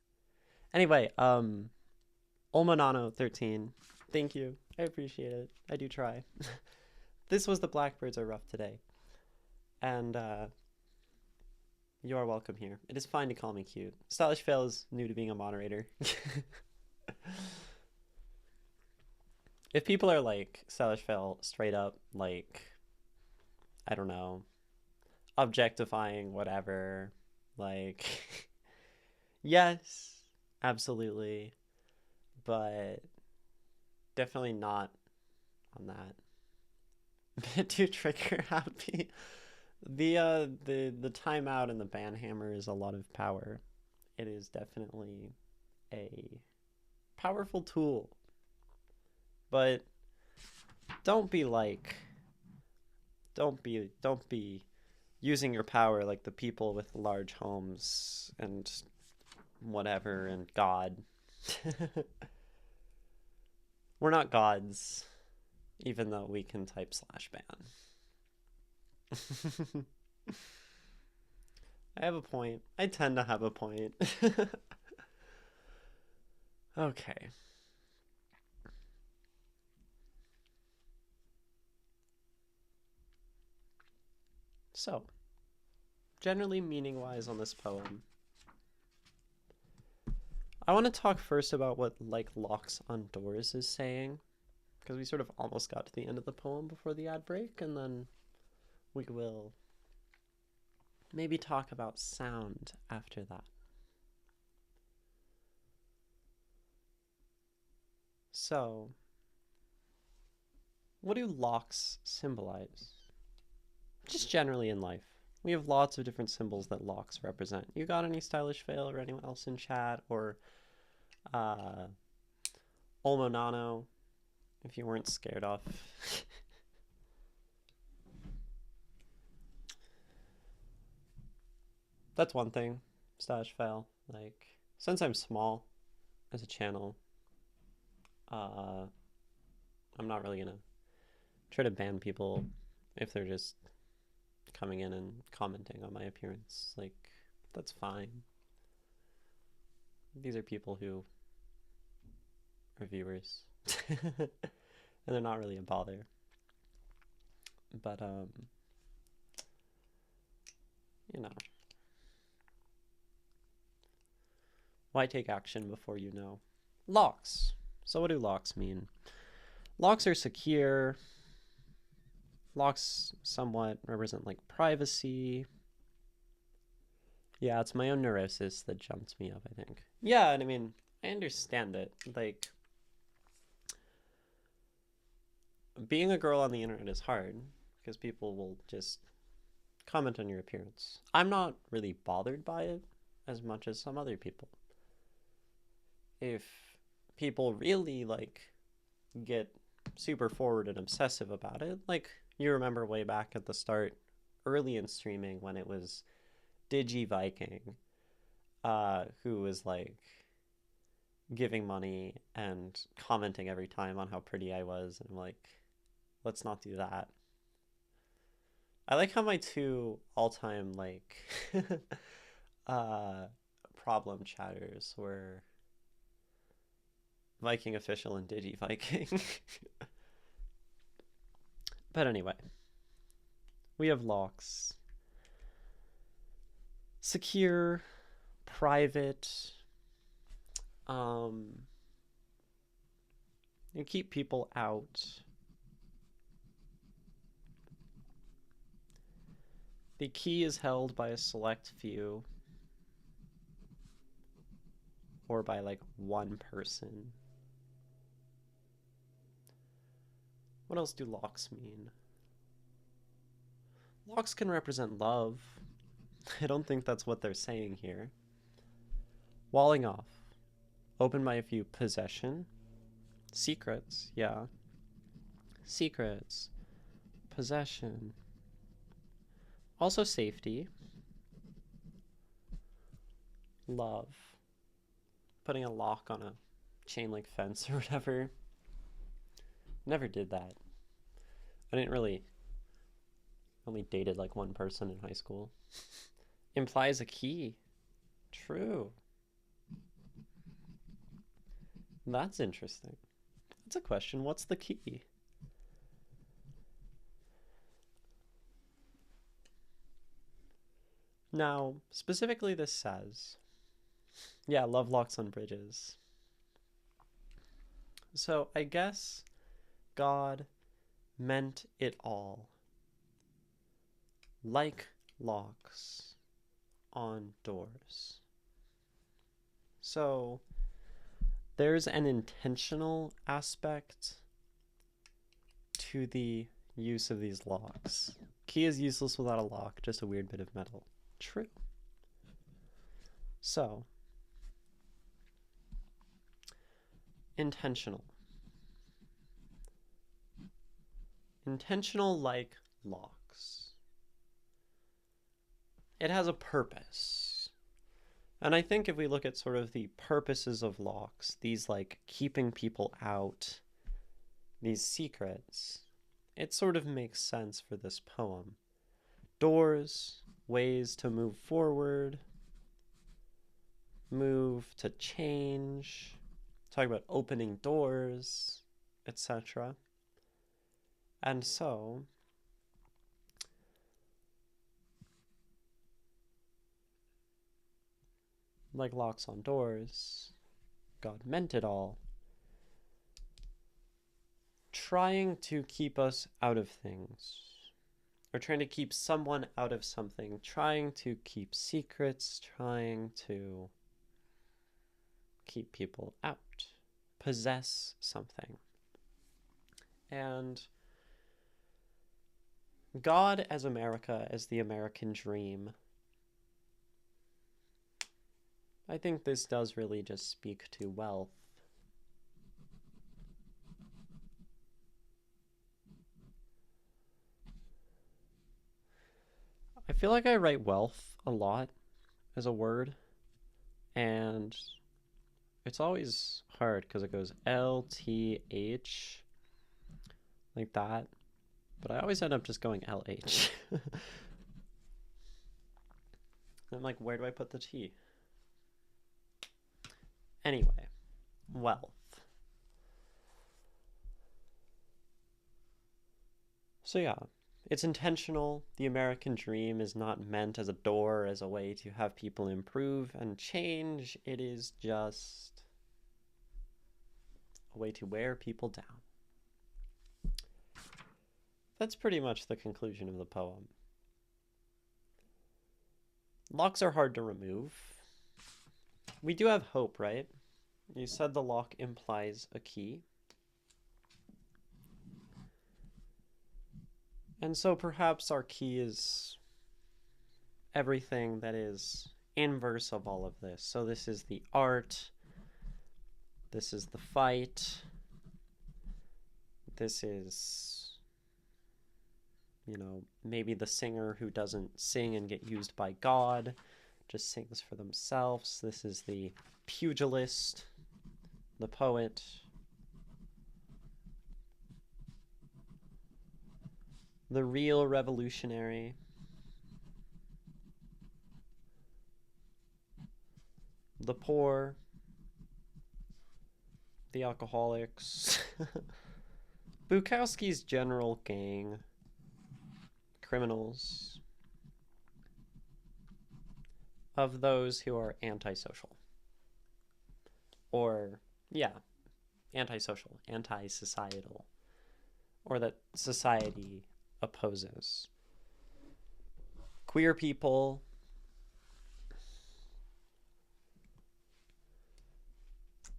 Anyway, Olmonano 13, thank you. I appreciate it. I do try. This was The Blackbirds Are Rough Today. And you are welcome here. It is fine to call me cute. Stylish Fail is new to being a moderator. If people are like, Stylish Fail straight up, like, I don't know, objectifying whatever, like, yes, absolutely, but definitely not on that. Bit too trigger happy. The timeout and the banhammer is a lot of power. It is definitely a powerful tool, but don't be using your power like the people with large homes and whatever and God. We're not gods, even though we can type /ban. I have a point. I tend to have a point. Okay. So, generally meaning-wise on this poem, I want to talk first about what like locks on doors is saying, because we sort of almost got to the end of the poem before the ad break, and then we will maybe talk about sound after that. So, what do locks symbolize? Just generally in life. We have lots of different symbols that locks represent. You got any stylish fail or anyone else in chat? Or Olmo Nano, if you weren't scared off. That's one thing, stylish fail. Like, since I'm small as a channel, I'm not really gonna try to ban people if they're just coming in and commenting on my appearance. Like, that's fine. These are people who are viewers. And they're not really a bother. But, you know. Why take action before you know? Locks. So what do locks mean? Locks are secure. Locks somewhat represent like privacy. Yeah, it's my own neurosis that jumped me up, I think. Yeah, and I mean, I understand it. Like, being a girl on the internet is hard because people will just comment on your appearance. I'm not really bothered by it as much as some other people. If people really like get super forward and obsessive about it, like you remember way back at the start, early in streaming when it was DigiViking, who was like giving money and commenting every time on how pretty I was, and I'm like, let's not do that. I like how my two all-time like problem chatters were Viking Official and DigiViking. But anyway, we have locks. Secure, private, you keep people out. The key is held by a select few, or by like one person. What else do locks mean? Locks can represent love. I don't think that's what they're saying here. Walling off. Open by a few. Possession. Secrets, yeah. Secrets. Possession. Also safety. Love. Putting a lock on a chain link fence or whatever. Never did that. I didn't really... Only dated like one person in high school. Implies a key. True. That's interesting. That's a question. What's the key? Now, specifically this says, yeah, love locks on bridges. So I guess God meant it all. Like locks on doors. So there's an intentional aspect to the use of these locks. Key is useless without a lock, just a weird bit of metal. True. So, intentional. Intentional like locks. It has a purpose. And I think if we look at sort of the purposes of locks, these like keeping people out, these secrets, it sort of makes sense for this poem. Doors, ways to move forward, move to change, talk about opening doors, etc. And so, like locks on doors, God meant it all. Trying to keep us out of things, or trying to keep someone out of something, trying to keep secrets, trying to keep people out, possess something. And God as America, as the American dream. I think this does really just speak to wealth. I feel like I write wealth a lot as a word, and it's always hard because it goes LTH like that, but I always end up just going LH. I'm like, where do I put the T? Anyway, wealth. So yeah, it's intentional. The American dream is not meant as a door, as a way to have people improve and change. It is just a way to wear people down. That's pretty much the conclusion of the poem. Locks are hard to remove. We do have hope, right? You said the lock implies a key. And so perhaps our key is everything that is inverse of all of this. So this is the art. This is the fight. This is, you know, maybe the singer who doesn't sing and get used by God, just sings for themselves. This is the pugilist, the poet. The real revolutionary. The poor. The alcoholics. Bukowski's general gang. Criminals. Of those who are antisocial. Or, yeah, antisocial, anti-societal. Or that society opposes. Queer people.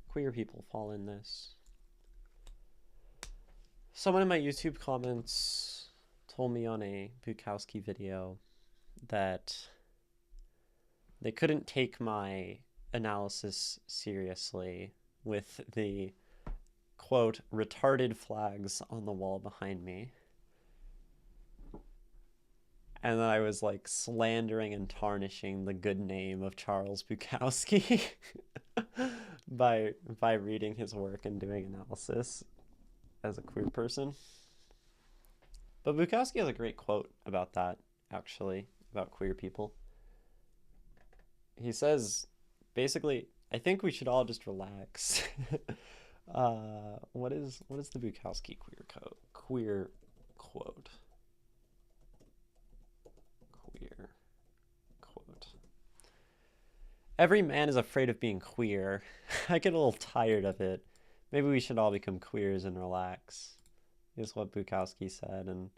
Queer people fall in this. Someone in my YouTube comments told me on a Bukowski video that they couldn't take my analysis seriously with the, quote, retarded flags on the wall behind me. And then I was like slandering and tarnishing the good name of Charles Bukowski by reading his work and doing analysis as a queer person. But Bukowski has a great quote about that, actually, about queer people. He says, basically, I think we should all just relax. What is the Bukowski queer quote? Queer quote. Every man is afraid of being queer. I get a little tired of it. Maybe we should all become queers and relax, is what Bukowski said. And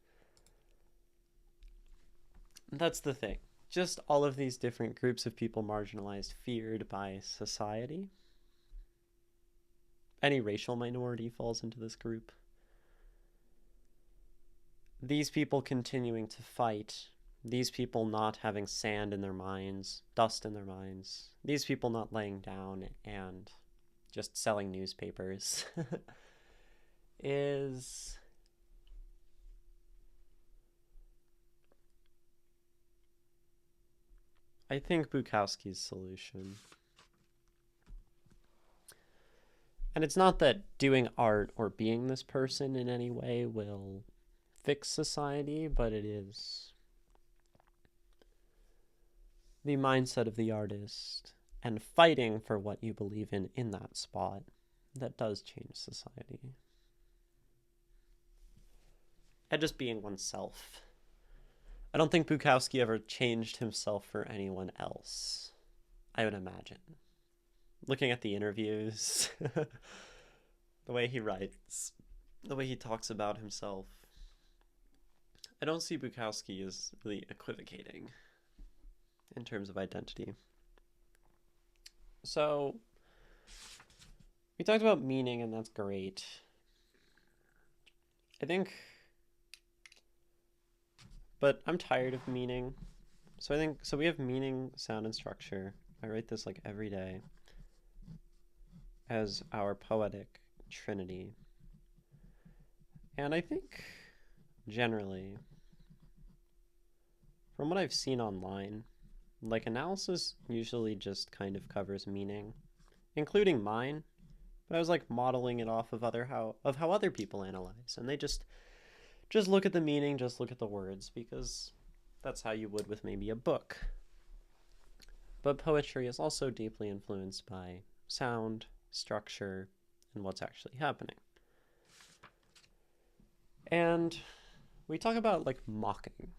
that's the thing. Just all of these different groups of people marginalized, feared by society. Any racial minority falls into this group. These people continuing to fight. These people not having sand in their minds, dust in their minds. These people not laying down and just selling newspapers is I think Bukowski's solution. And it's not that doing art or being this person in any way will fix society, but it is the mindset of the artist and fighting for what you believe in that spot that does change society. And just being oneself. I don't think Bukowski ever changed himself for anyone else, I would imagine. Looking at the interviews, the way he writes, the way he talks about himself, I don't see Bukowski as really equivocating in terms of identity. So, we talked about meaning, and that's great. I think But I'm tired of meaning. So I think, so we have meaning, sound, and structure. I write this like every day as our poetic trinity. And I think generally, from what I've seen online, like analysis usually just kind of covers meaning, including mine, but I was like modeling it off of how other people analyze, and they just look at the meaning, just look at the words, because that's how you would with maybe a book. But poetry is also deeply influenced by sound, structure, and what's actually happening. And we talk about like mocking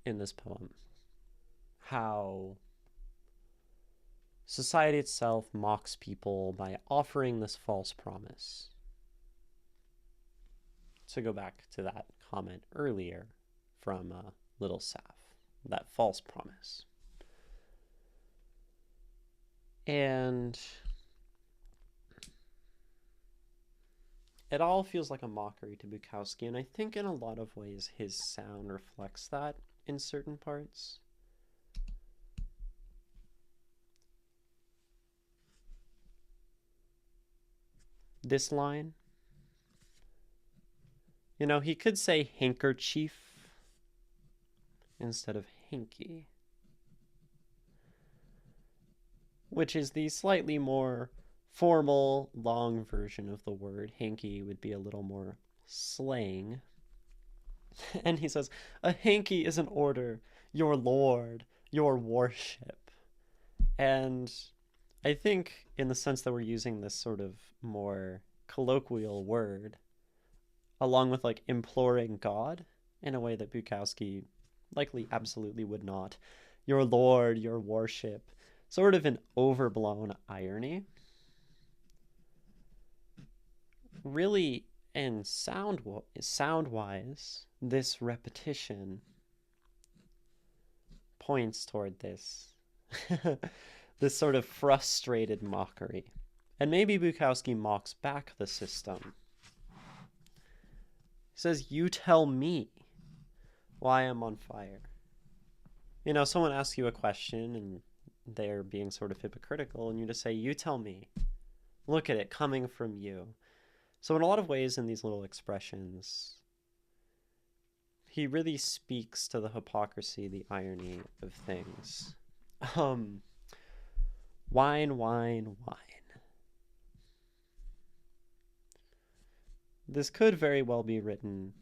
in this poem, how society itself mocks people by offering this false promise. To go back to that comment earlier from Little Saf, that false promise. And it all feels like a mockery to Bukowski, and I think in a lot of ways his sound reflects that in certain parts. This line, you know, he could say handkerchief instead of hanky, which is the slightly more formal, long version of the word. Hanky would be a little more slang. And he says, a hanky is an order, your lord, your worship. And I think in the sense that we're using this sort of more colloquial word, along with like imploring God in a way that Bukowski likely absolutely would not, your lord, your worship, sort of an overblown irony. Really, and sound-wise, this repetition points toward this this sort of frustrated mockery. And maybe Bukowski mocks back the system. He says, you tell me why I'm on fire. You know, someone asks you a question and they're being sort of hypocritical, and you just say, you tell me. Look at it coming from you. So in a lot of ways in these little expressions, he really speaks to the hypocrisy, the irony of things. Wine, wine, wine. This could very well be written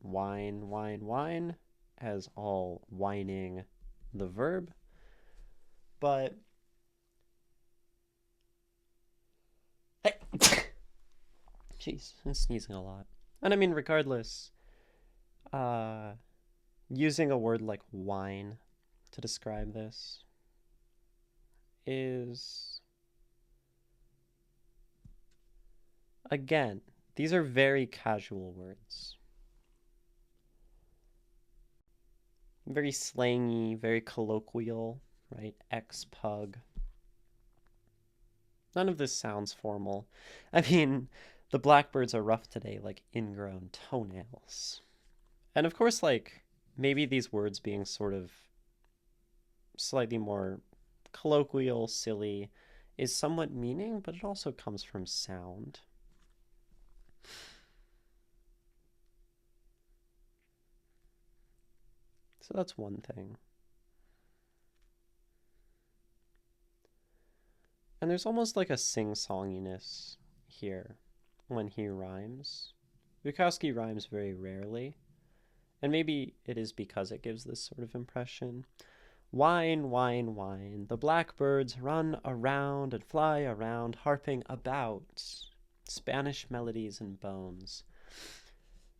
wine, wine, wine, as all whining the verb, but hey. Jeez, I'm sneezing a lot. And I mean, regardless, using a word like wine to describe this is, again, these are very casual words. Very slangy, very colloquial, right? Ex-pug. None of this sounds formal. I mean, the blackbirds are rough today, like ingrown toenails. And of course, like, maybe these words being sort of slightly more colloquial, silly, is somewhat meaning, but it also comes from sound. So that's one thing. And there's almost like a sing-songiness here when he rhymes. Bukowski rhymes very rarely, and maybe it is because it gives this sort of impression. Wine, wine, wine, the blackbirds run around and fly around, harping about Spanish melodies and bones.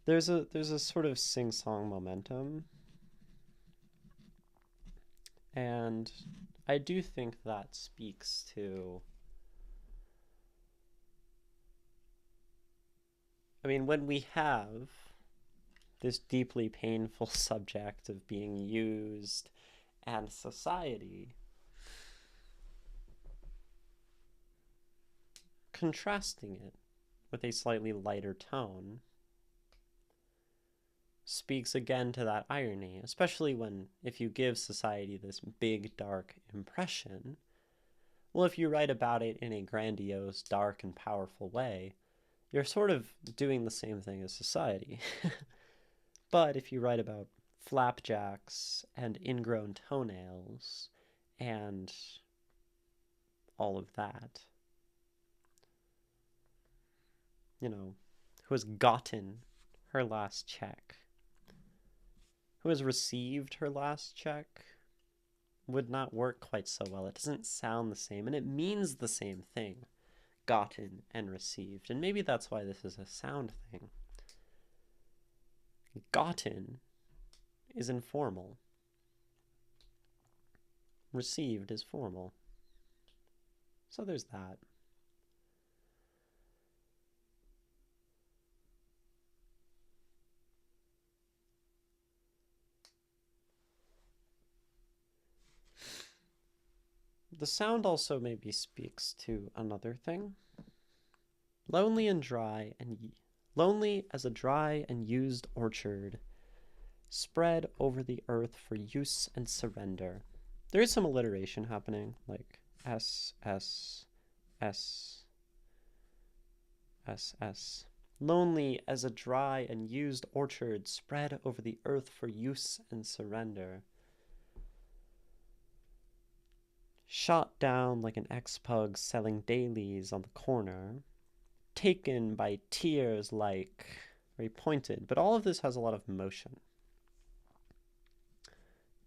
There's a sort of sing-song momentum, and I do think that speaks to, I mean, when we have this deeply painful subject of being used and society, contrasting it with a slightly lighter tone speaks again to that irony, especially if you give society this big, dark impression. Well, if you write about it in a grandiose, dark, and powerful way, you're sort of doing the same thing as society. But if you write about flapjacks and ingrown toenails and all of that, who has gotten her last check, who has received her last check, would not work quite so well. It doesn't sound the same, and it means the same thing, gotten and received. And maybe that's why this is a sound thing. Gotten is informal. Received is formal. So there's that. The sound also maybe speaks to another thing. Lonely as a dry and used orchard, spread over the earth for use and surrender. There is some alliteration happening, like S, S, S, S, S. Lonely as a dry and used orchard, spread over the earth for use and surrender. Shot down like an ex-pug selling dailies on the corner. Taken by tears like... Very pointed, but all of this has a lot of motion.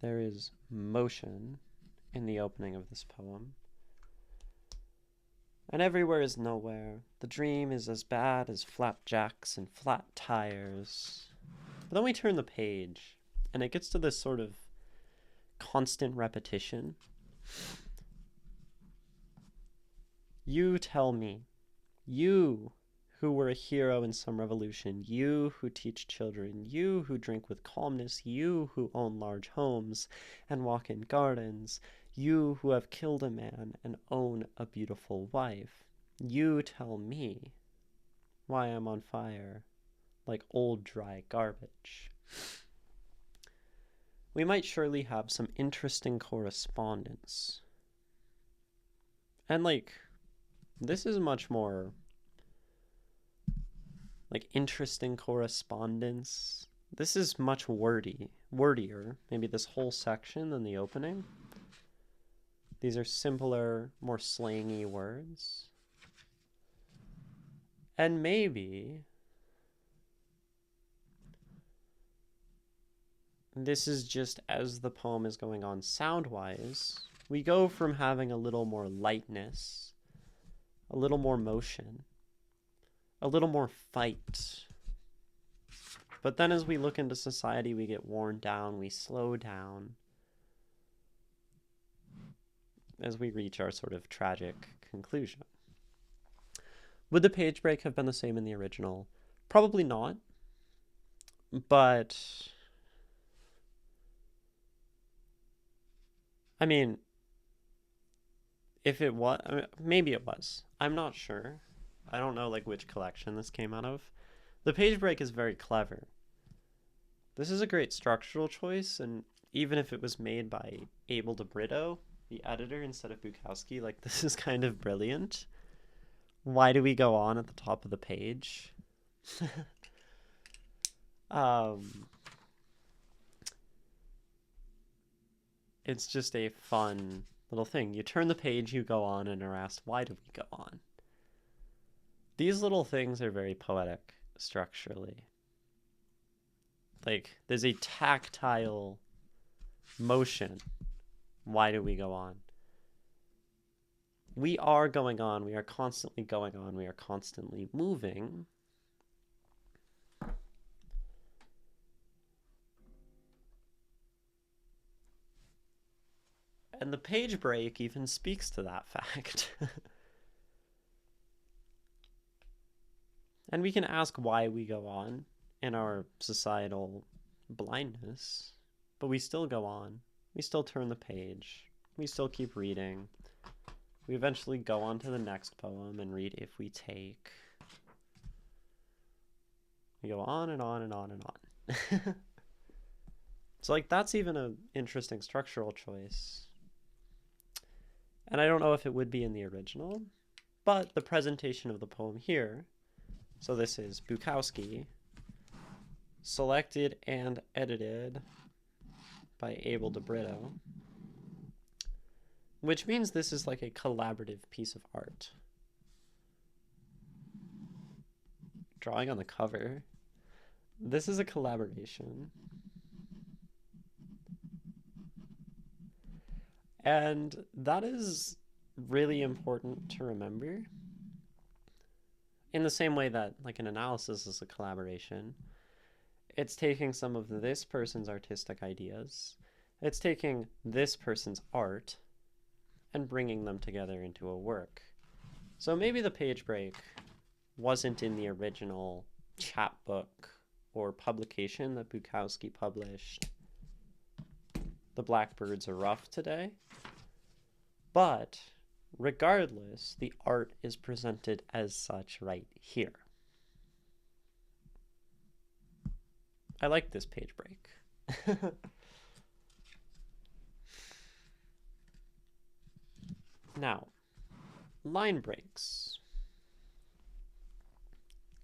There is motion in the opening of this poem. And everywhere is nowhere. The dream is as bad as flapjacks and flat tires. But then we turn the page, and it gets to this sort of constant repetition. You tell me, you who were a hero in some revolution, you who teach children, you who drink with calmness, you who own large homes and walk in gardens, you who have killed a man and own a beautiful wife, you tell me why I'm on fire like old dry garbage. We might surely have some interesting correspondence. And this is much more interesting correspondence. This is much wordier, maybe this whole section than the opening. These are simpler, more slangy words. And maybe this is just as the poem is going on sound-wise, we go from having a little more lightness, a little more motion, a little more fight. But then as we look into society, we get worn down, we slow down as we reach our sort of tragic conclusion. Would the page break have been the same in the original? Probably not. But I mean, if it was, maybe it was. I'm not sure. I don't know which collection this came out of. The page break is very clever. This is a great structural choice, and even if it was made by Abel de Brito, the editor, instead of Bukowski, this is kind of brilliant. Why do we go on at the top of the page? It's just a fun little thing. You turn the page, you go on, and are asked, why do we go on? These little things are very poetic structurally. There's a tactile motion. Why do we go on? We are going on. We are constantly going on. We are constantly moving. And the page break even speaks to that fact. And we can ask why we go on in our societal blindness, but we still go on. We still turn the page. We still keep reading. We eventually go on to the next poem and read If We Take. We go on and on and on and on. So like that's even an interesting structural choice. And I don't know if it would be in the original, but the presentation of the poem here, so this is Bukowski, selected and edited by Abel de Brito, which means this is like a collaborative piece of art. Drawing on the cover. This is a collaboration. And that is really important to remember. In the same way that like an analysis is a collaboration, it's taking some of this person's artistic ideas, it's taking this person's art and bringing them together into a work. So maybe the page break wasn't in the original chapbook or publication that Bukowski published, The Blackbirds Are Rough Today, but regardless, the art is presented as such right here. I like this page break. Now, line breaks.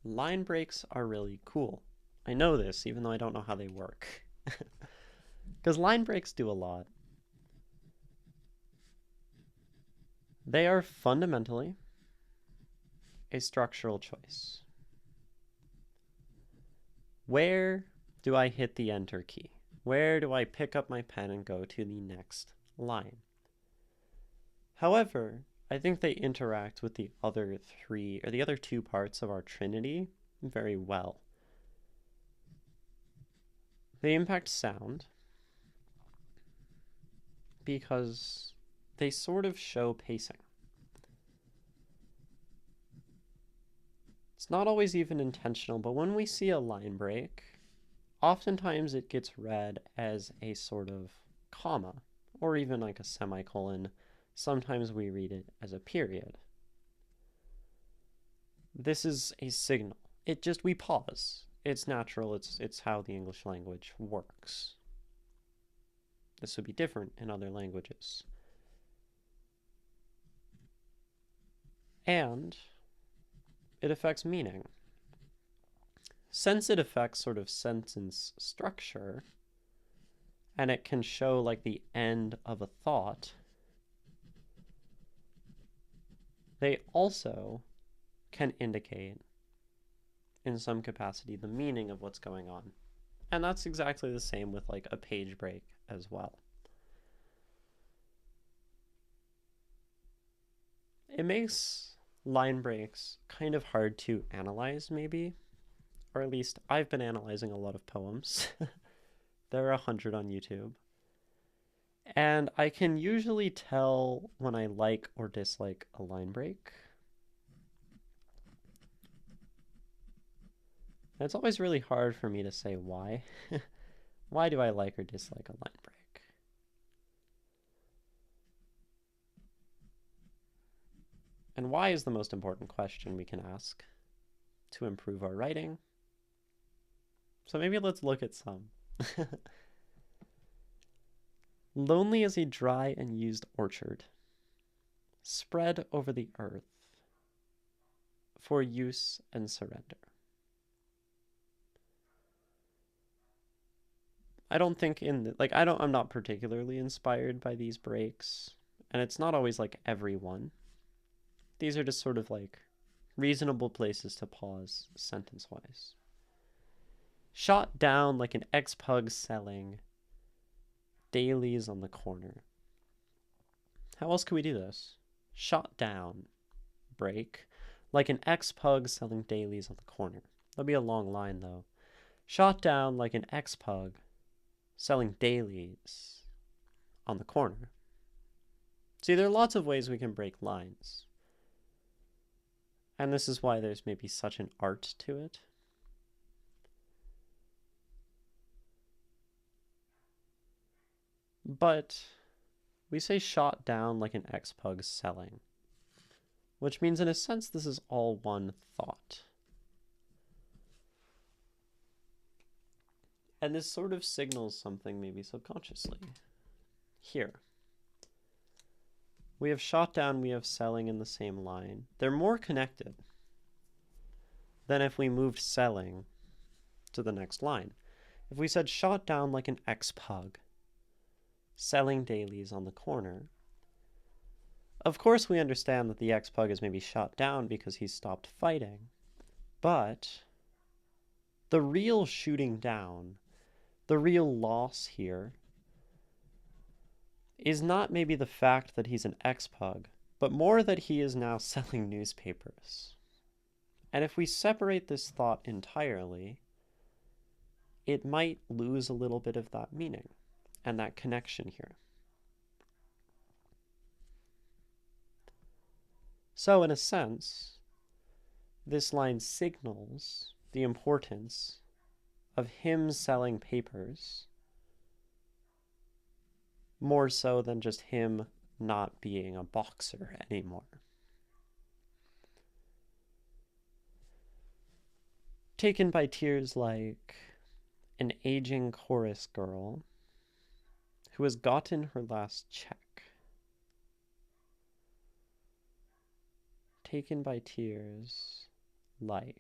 Line breaks are really cool. I know this, even though I don't know how they work. Because line breaks do a lot. They are fundamentally a structural choice. Where do I hit the enter key? Where do I pick up my pen and go to the next line? However, I think they interact with the other three, or the other two parts of our trinity very well. They impact sound because they sort of show pacing. It's not always even intentional, but when we see a line break, oftentimes it gets read as a sort of comma, or even like a semicolon. Sometimes we read it as a period. This is a signal. We pause. It's natural. It's how the English language works. This would be different in other languages. And it affects meaning. Since it affects sort of sentence structure, and it can show like the end of a thought, they also can indicate, in some capacity, the meaning of what's going on. And that's exactly the same with like a page break as well. It makes line breaks kind of hard to analyze, maybe, or at least I've been analyzing a lot of poems. There are 100 on YouTube. And I can usually tell when I like or dislike a line break. And it's always really hard for me to say why. Why do I like or dislike a line break? And why is the most important question we can ask to improve our writing? So maybe let's look at some. Lonely as a dry and used orchard, spread over the earth for use and surrender. I don't think I'm not particularly inspired by these breaks, and it's not always like every one. These are just sort of like reasonable places to pause sentence-wise. Shot down like an ex-pug selling dailies on the corner. How else could we do this? Shot down, break, like an ex-pug selling dailies on the corner. That'll be a long line, though. Shot down like an ex-pug selling dailies on the corner. See, there are lots of ways we can break lines. And this is why there's maybe such an art to it. But we say shot down like an ex-pug selling, which means in a sense this is all one thought. And this sort of signals something maybe subconsciously. Here. We have shot down, we have selling in the same line. They're more connected than if we moved selling to the next line. If we said shot down like an ex-pug, selling dailies on the corner, of course we understand that the ex-pug is maybe shot down because he's stopped fighting, but the real shooting down, the real loss here, is not maybe the fact that he's an ex-pug, but more that he is now selling newspapers. And if we separate this thought entirely, it might lose a little bit of that meaning and that connection here. So in a sense, this line signals the importance of him selling papers more so than just him not being a boxer anymore. Taken by tears like an aging chorus girl who has gotten her last check. Taken by tears like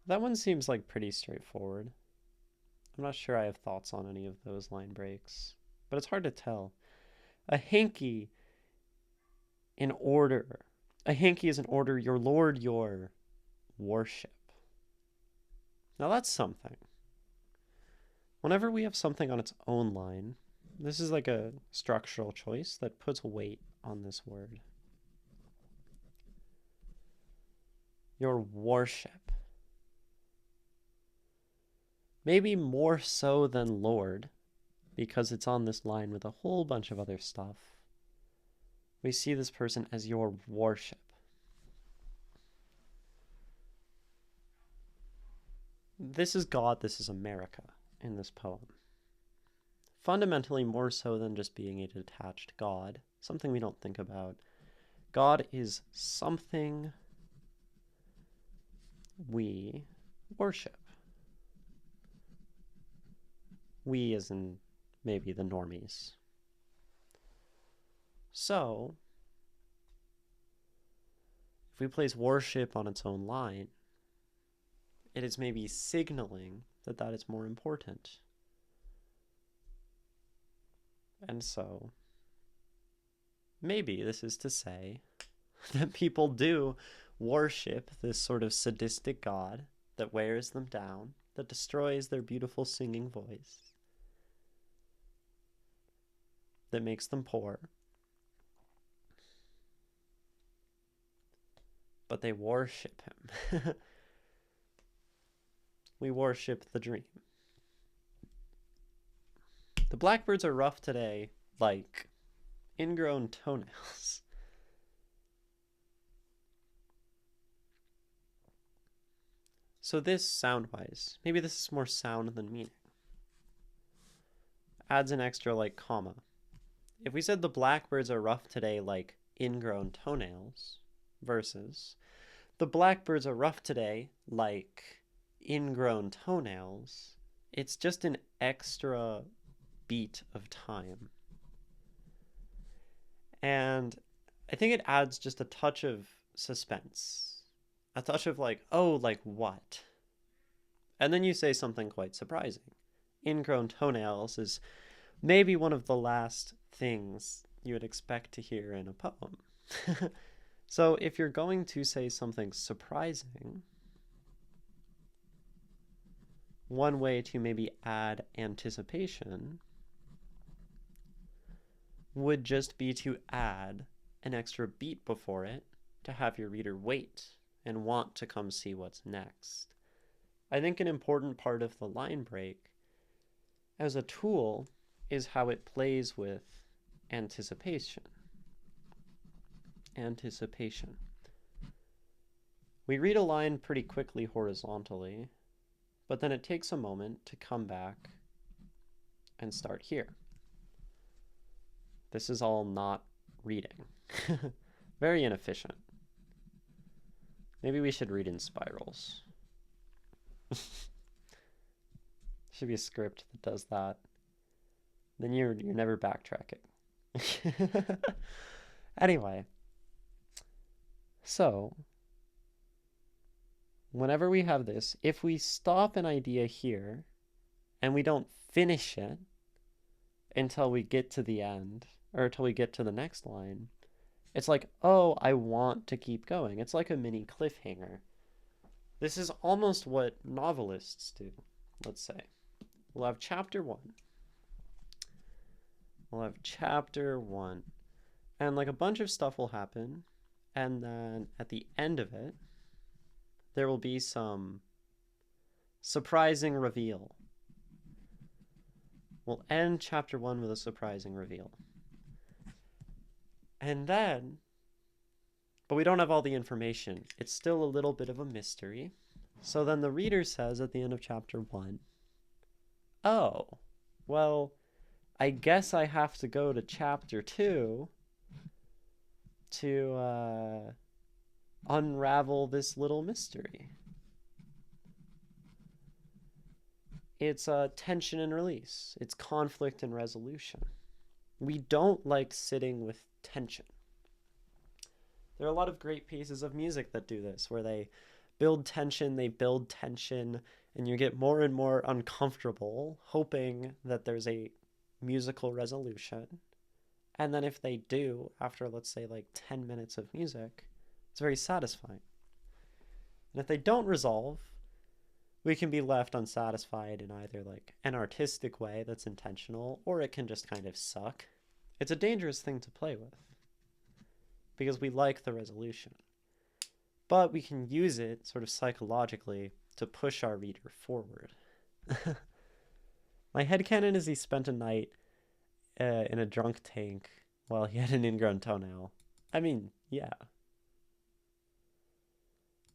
that one seems like pretty straightforward. I'm not sure I have thoughts on any of those line breaks, but it's hard to tell. A hanky in order. A hanky is an order, your lord, your worship. Now that's something. Whenever we have something on its own line, this is like a structural choice that puts weight on this word. Your worship. Maybe more so than Lord, because it's on this line with a whole bunch of other stuff. We see this person as your worship. This is God, this is America in this poem. Fundamentally more so than just being a detached God, something we don't think about. God is something we worship. We as in maybe the normies. So, if we place worship on its own line, it is maybe signaling that that is more important. And so, maybe this is to say that people do worship this sort of sadistic God that wears them down, that destroys their beautiful singing voice, that makes them poor. But they worship him. We worship the dream. The blackbirds are rough today, like ingrown toenails. So this, sound-wise, maybe this is more sound than meaning, adds an extra like comma. If we said the blackbirds are rough today like ingrown toenails, versus the blackbirds are rough today like ingrown toenails, it's just an extra beat of time. And I think it adds just a touch of suspense. A touch of like, oh, like what? And then you say something quite surprising. Ingrown toenails is maybe one of the last things you would expect to hear in a poem. So if you're going to say something surprising, one way to maybe add anticipation would just be to add an extra beat before it to have your reader wait and want to come see what's next. I think an important part of the line break as a tool is how it plays with anticipation. Anticipation. We read a line pretty quickly horizontally, but then it takes a moment to come back and start here. This is all not reading. Very inefficient. Maybe we should read in spirals. Should be a script that does that. Then you're never backtracking. Anyway, so whenever we have this, if we stop an idea here and we don't finish it until we get to the end or until we get to the next line, it's like, oh, I want to keep going. It's like a mini cliffhanger. This is almost what novelists do, let's say. We'll have chapter 1. We'll have chapter 1. And like a bunch of stuff will happen. And then at the end of it, there will be some surprising reveal. We'll end chapter 1 with a surprising reveal. And then, but we don't have all the information. It's still a little bit of a mystery. So then the reader says at the end of chapter 1, oh, well, I guess I have to go to chapter 2 to unravel this little mystery. It's tension and release. It's conflict and resolution. We don't like sitting with tension. There are a lot of great pieces of music that do this, where they build tension, and you get more and more uncomfortable, hoping that there's a musical resolution. And then if they do, after, let's say, like 10 minutes of music, it's very satisfying. And if they don't resolve, we can be left unsatisfied in either like an artistic way that's intentional, or it can just kind of suck. It's a dangerous thing to play with because we like the resolution. But we can use it sort of psychologically to push our reader forward. My headcanon is he spent a night in a drunk tank while he had an ingrown toenail. I mean, yeah.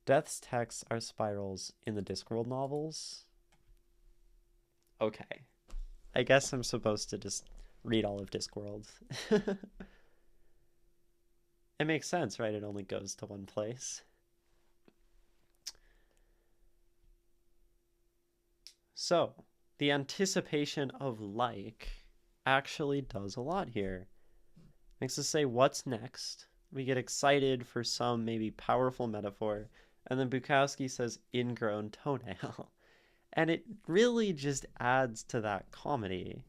Death's texts are spirals in the Discworld novels. Okay. I guess I'm supposed to just read all of Discworld. It makes sense, right? It only goes to one place. So, the anticipation of like actually does a lot here. Makes us say, what's next? We get excited for some maybe powerful metaphor, and then Bukowski says ingrown toenail. And it really just adds to that comedy.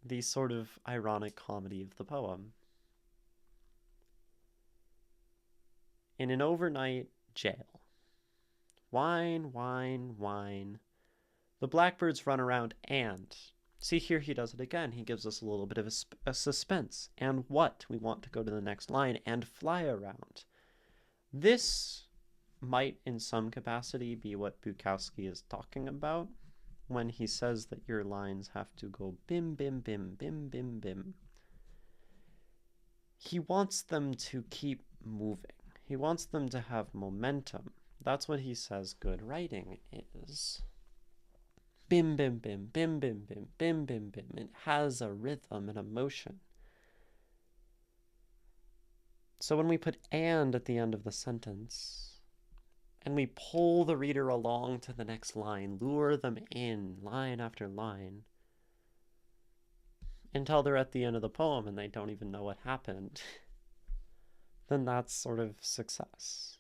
The sort of ironic comedy of the poem. In an overnight jail. Wine, wine, wine. The blackbirds run around and... See, here he does it again. He gives us a little bit of a suspense. And what? We want to go to the next line. And fly around. This might, in some capacity, be what Bukowski is talking about when he says that your lines have to go bim, bim, bim, bim, bim, bim. He wants them to keep moving. He wants them to have momentum. That's what he says good writing is. Bim, bim, bim, bim, bim, bim, bim, bim, bim. It has a rhythm and a motion. So when we put and at the end of the sentence, and we pull the reader along to the next line, lure them in line after line, until they're at the end of the poem and they don't even know what happened, then that's sort of success.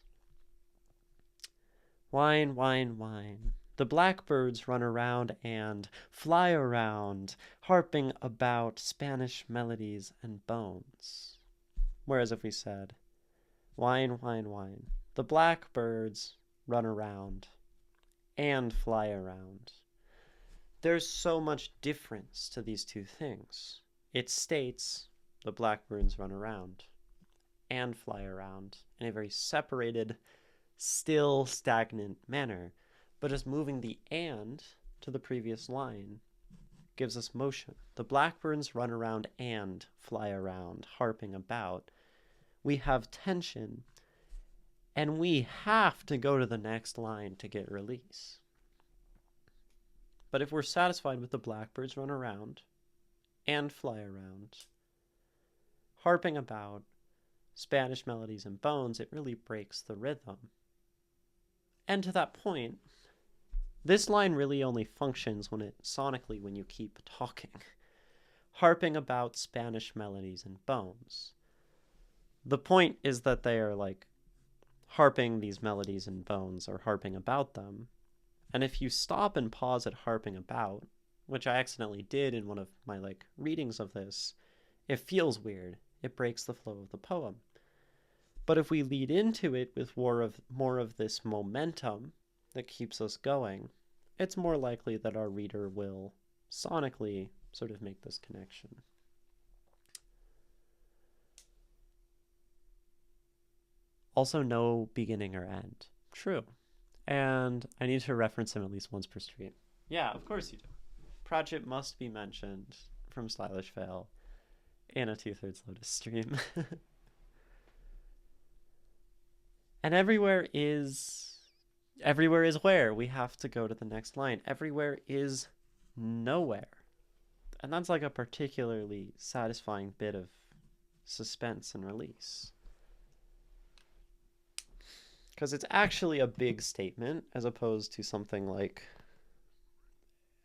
Wine, wine, wine. The blackbirds run around and fly around, harping about Spanish melodies and bones. Whereas if we said, wine, wine, wine, the blackbirds run around and fly around. There's so much difference to these two things. It states the blackbirds run around and fly around in a very separated, still stagnant manner. But just moving the and to the previous line gives us motion. The blackbirds run around and fly around, harping about. We have tension, and we have to go to the next line to get release. But if we're satisfied with the blackbirds run around and fly around, harping about Spanish melodies and bones, it really breaks the rhythm. And to that point, this line really only functions sonically when you keep talking, harping about Spanish melodies and bones. The point is that they are like harping these melodies and bones, or harping about them. And if you stop and pause at harping about, which I accidentally did in one of my readings of this, it feels weird. It breaks the flow of the poem. But if we lead into it with more of this momentum that keeps us going, it's more likely that our reader will sonically sort of make this connection. Also, no beginning or end. True. And I need to reference him at least once per stream. Yeah, of course you do. Pratchett must be mentioned from Stylish Veil in a 2/3 Lotus stream. And everywhere is where? We have to go to the next line. Everywhere is nowhere. And that's like a particularly satisfying bit of suspense and release. Because it's actually a big statement as opposed to something like,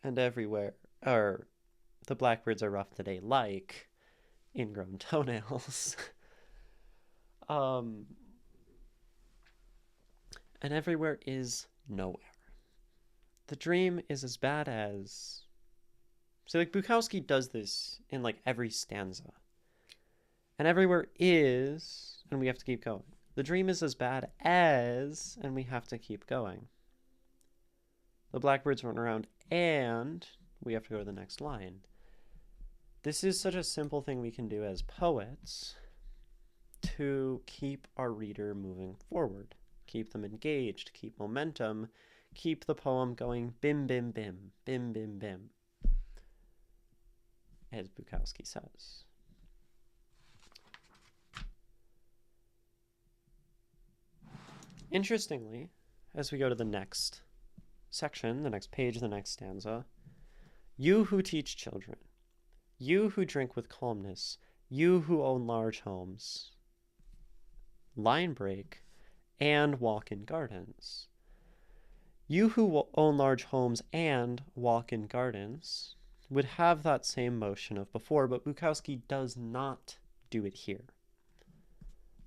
and everywhere, or the blackbirds are rough today, like ingrown toenails. And everywhere is nowhere. The dream is as bad as... So Bukowski does this in every stanza. And everywhere is, and we have to keep going. The dream is as bad as, and we have to keep going. The blackbirds run around, and we have to go to the next line. This is such a simple thing we can do as poets to keep our reader moving forward. Keep them engaged, keep momentum, keep the poem going bim, bim, bim, bim, bim, bim, as Bukowski says. Interestingly, as we go to the next section, the next page, the next stanza, you who teach children, you who drink with calmness, you who own large homes, line break, and walk in gardens. You who own large homes and walk in gardens would have that same motion of before, but Bukowski does not do it here.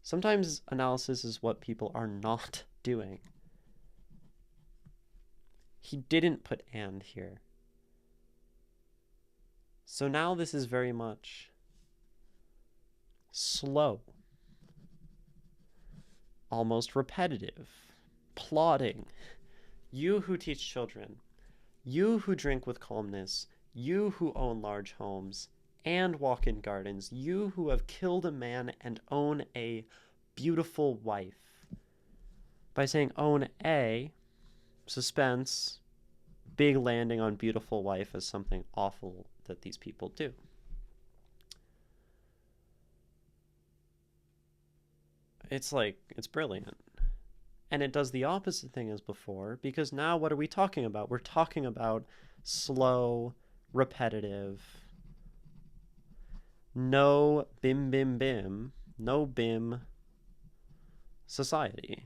Sometimes analysis is what people are not doing. He didn't put and here. So now this is very much slow, almost repetitive, plodding. You who teach children, you who drink with calmness, you who own large homes and walk in gardens, you who have killed a man and own a beautiful wife. By saying own a, suspense, big landing on beautiful wife as something awful that these people do. It's brilliant. And it does the opposite thing as before, because now what are we talking about? We're talking about slow, repetitive, no bim, bim, bim, no bim society.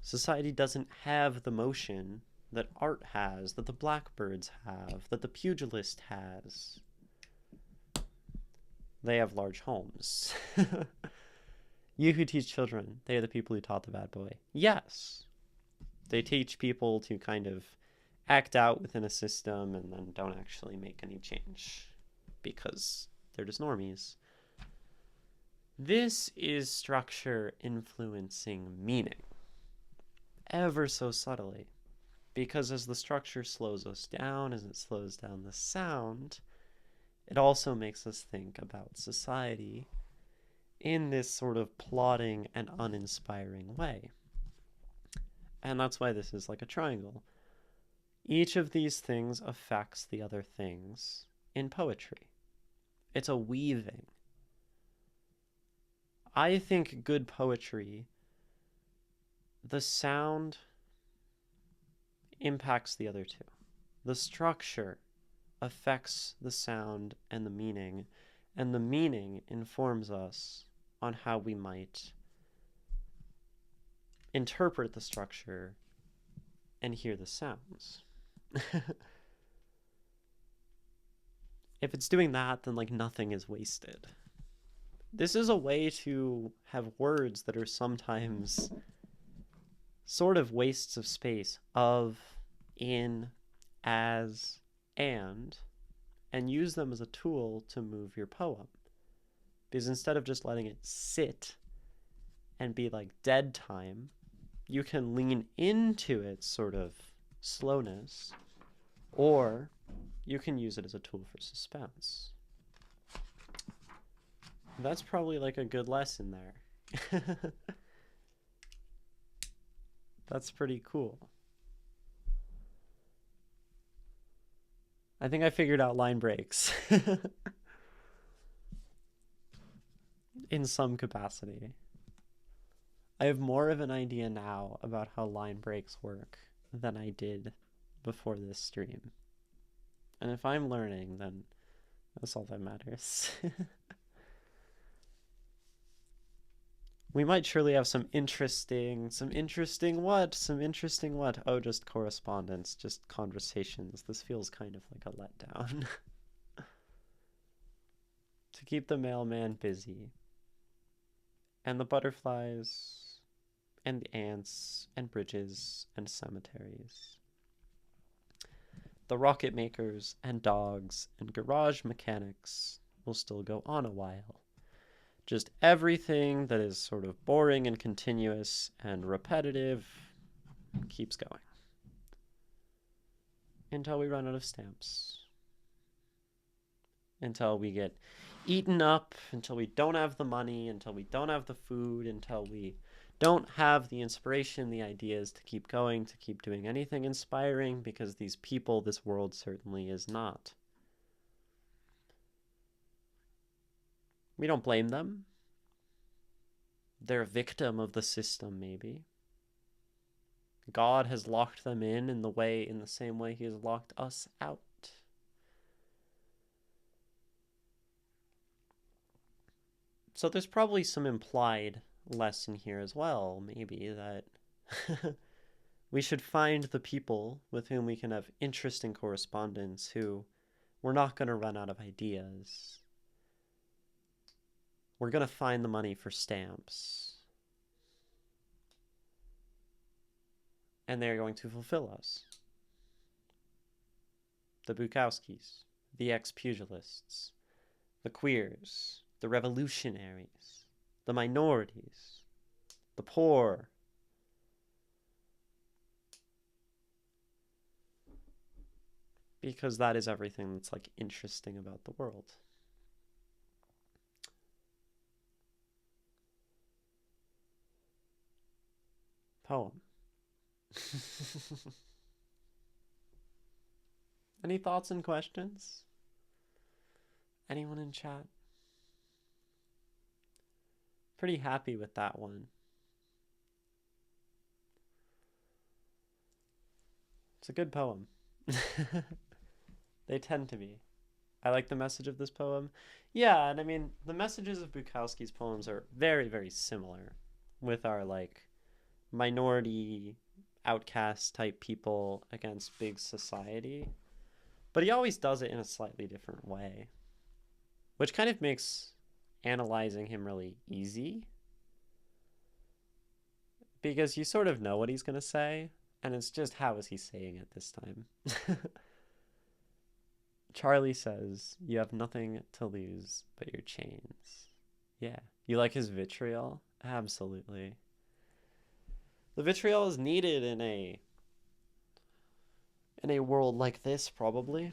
Society doesn't have the motion that art has, that the blackbirds have, that the pugilist has. They have large homes. You who teach children, they are the people who taught the bad boy. Yes. They teach people to kind of act out within a system and then don't actually make any change because they're just normies. This is structure influencing meaning, ever so subtly, because as the structure slows us down, as it slows down the sound, it also makes us think about society in this sort of plodding and uninspiring way. And that's why this is like a triangle. Each of these things affects the other things in poetry. It's a weaving. I think good poetry, the sound impacts the other two. The structure affects the sound and the meaning, and the meaning informs us on how we might interpret the structure and hear the sounds. If it's doing that, then like nothing is wasted. This is a way to have words that are sometimes sort of wastes of space, of, in, as, and use them as a tool to move your poem. Because instead of just letting it sit and be like dead time, you can lean into its sort of slowness, or you can use it as a tool for suspense. That's probably like a good lesson there. That's pretty cool. I think I figured out line breaks in some capacity. I have more of an idea now about how line breaks work than I did before this stream. And if I'm learning, then that's all that matters. We might surely have some interesting what? Oh, just correspondence, just conversations. This feels kind of like a letdown. To keep the mailman busy. And the butterflies, and the ants, and bridges, and cemeteries. The rocket makers, and dogs, and garage mechanics will still go on a while. Just everything that is sort of boring and continuous and repetitive keeps going. Until we run out of stamps. Until we get eaten up, until we don't have the money, until we don't have the food, until we don't have the inspiration, the ideas to keep going, to keep doing anything inspiring, because these people, this world certainly is not. We don't blame them. They're a victim of the system, maybe. God has locked them in the same way he has locked us out. So there's probably some implied lesson here as well, maybe, that we should find the people with whom we can have interesting correspondence, who we're not going to run out of ideas. We're going to find the money for stamps. And they're going to fulfill us. The Bukowskis, the ex-pugilists, the queers, the revolutionaries, the minorities, the poor. Because that is everything that's like interesting about the world. Poem. Any thoughts and questions? Anyone in chat? Pretty happy with that one. It's a good poem. They tend to be. I like the message of this poem. Yeah, and I mean, the messages of Bukowski's poems are very, very similar with our like minority, outcast type people against big society. But he always does it in a slightly different way, which kind of makes analyzing him really easy, because you sort of know what he's going to say, and it's just how is he saying it this time. Charlie says, "You have nothing to lose but your chains." Yeah. You like his vitriol? Absolutely. The vitriol is needed in a world like this, probably.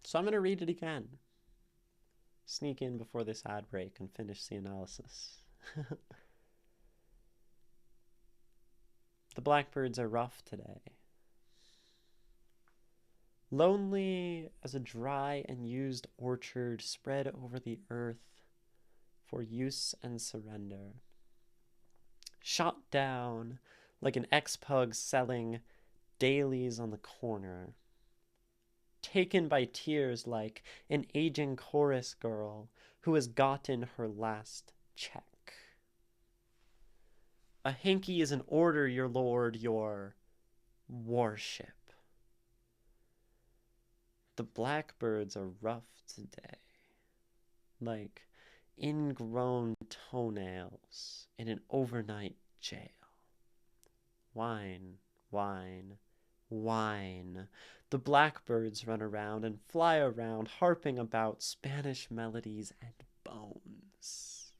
So I'm going to read it again. Sneak in before this ad break and finish the analysis. The blackbirds are rough today. Lonely as a dry and used orchard spread over the earth for use and surrender. Shot down like an ex-pug selling dailies on the corner. taken by tears like an aging chorus girl who has gotten her last check. A hanky is an order, your lord, your warship. The blackbirds are rough today, like ingrown toenails in an overnight jail. Wine, wine, wine. The blackbirds run around and fly around, harping about Spanish melodies and bones.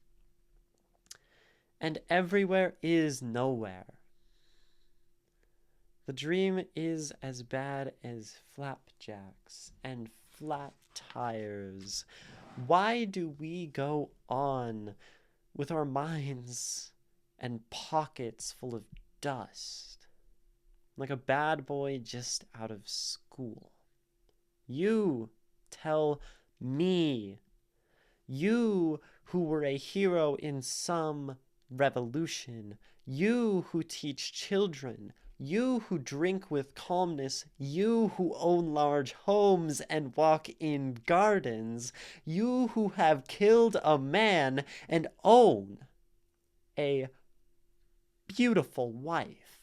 And everywhere is nowhere. The dream is as bad as flapjacks and flat tires. Why do we go on with our minds and pockets full of dust, like a bad boy just out of school? You tell me, you who were a hero in some revolution, you who teach children, you who drink with calmness, you who own large homes and walk in gardens, you who have killed a man and own a beautiful wife.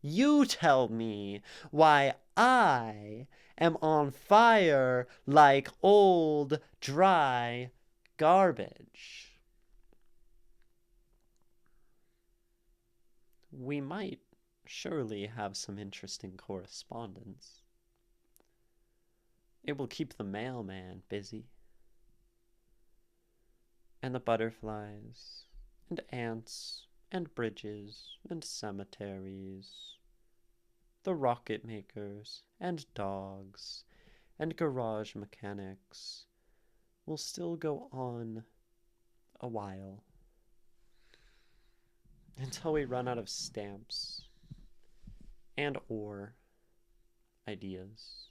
You tell me why I am on fire like old, dry garbage. We might surely have some interesting correspondence. It will keep the mailman busy. And the butterflies, and ants, and bridges, and cemeteries. The rocket makers, and dogs, and garage mechanics will still go on a while. Until we run out of stamps and or ideas.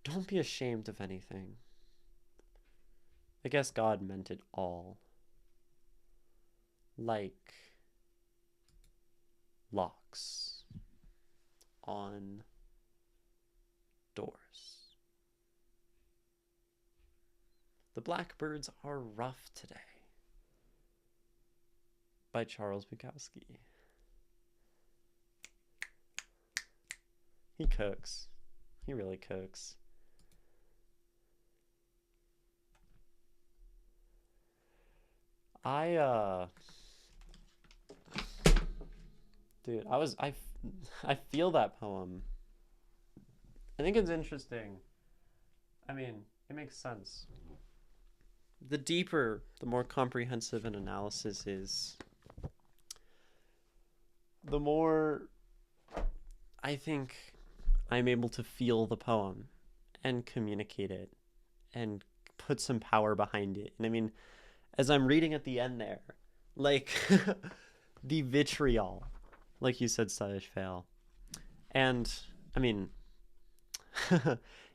Don't be ashamed of anything. I guess God meant it all. Like locks on doors. The blackbirds are rough today. By Charles Bukowski. He cooks. He really cooks. Dude, I feel that poem. I think it's interesting. I mean, it makes sense. The deeper, the more comprehensive an analysis is, the more I think I'm able to feel the poem and communicate it and put some power behind it. And I mean, as I'm reading at the end there, like the vitriol, like you said, stylish fail. And I mean,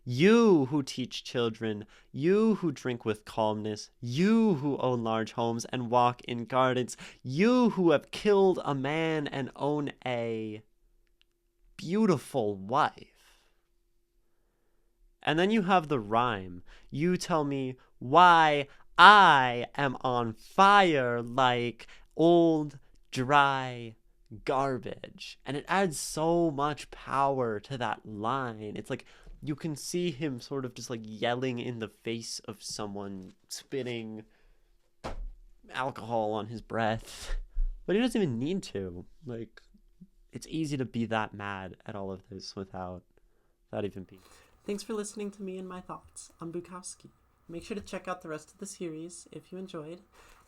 you who teach children, you who drink with calmness, you who own large homes and walk in gardens, you who have killed a man and own a beautiful wife. And then you have the rhyme. You tell me why I am on fire like old, dry garbage. And it adds so much power to that line. It's like you can see him sort of just like yelling in the face of someone, spitting alcohol on his breath. But he doesn't even need to. Like, it's easy to be that mad at all of this without even being. Thanks for listening to me and my thoughts on Bukowski. Make sure to check out the rest of the series if you enjoyed,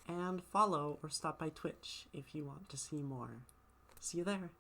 and follow or stop by Twitch if you want to see more. See you there.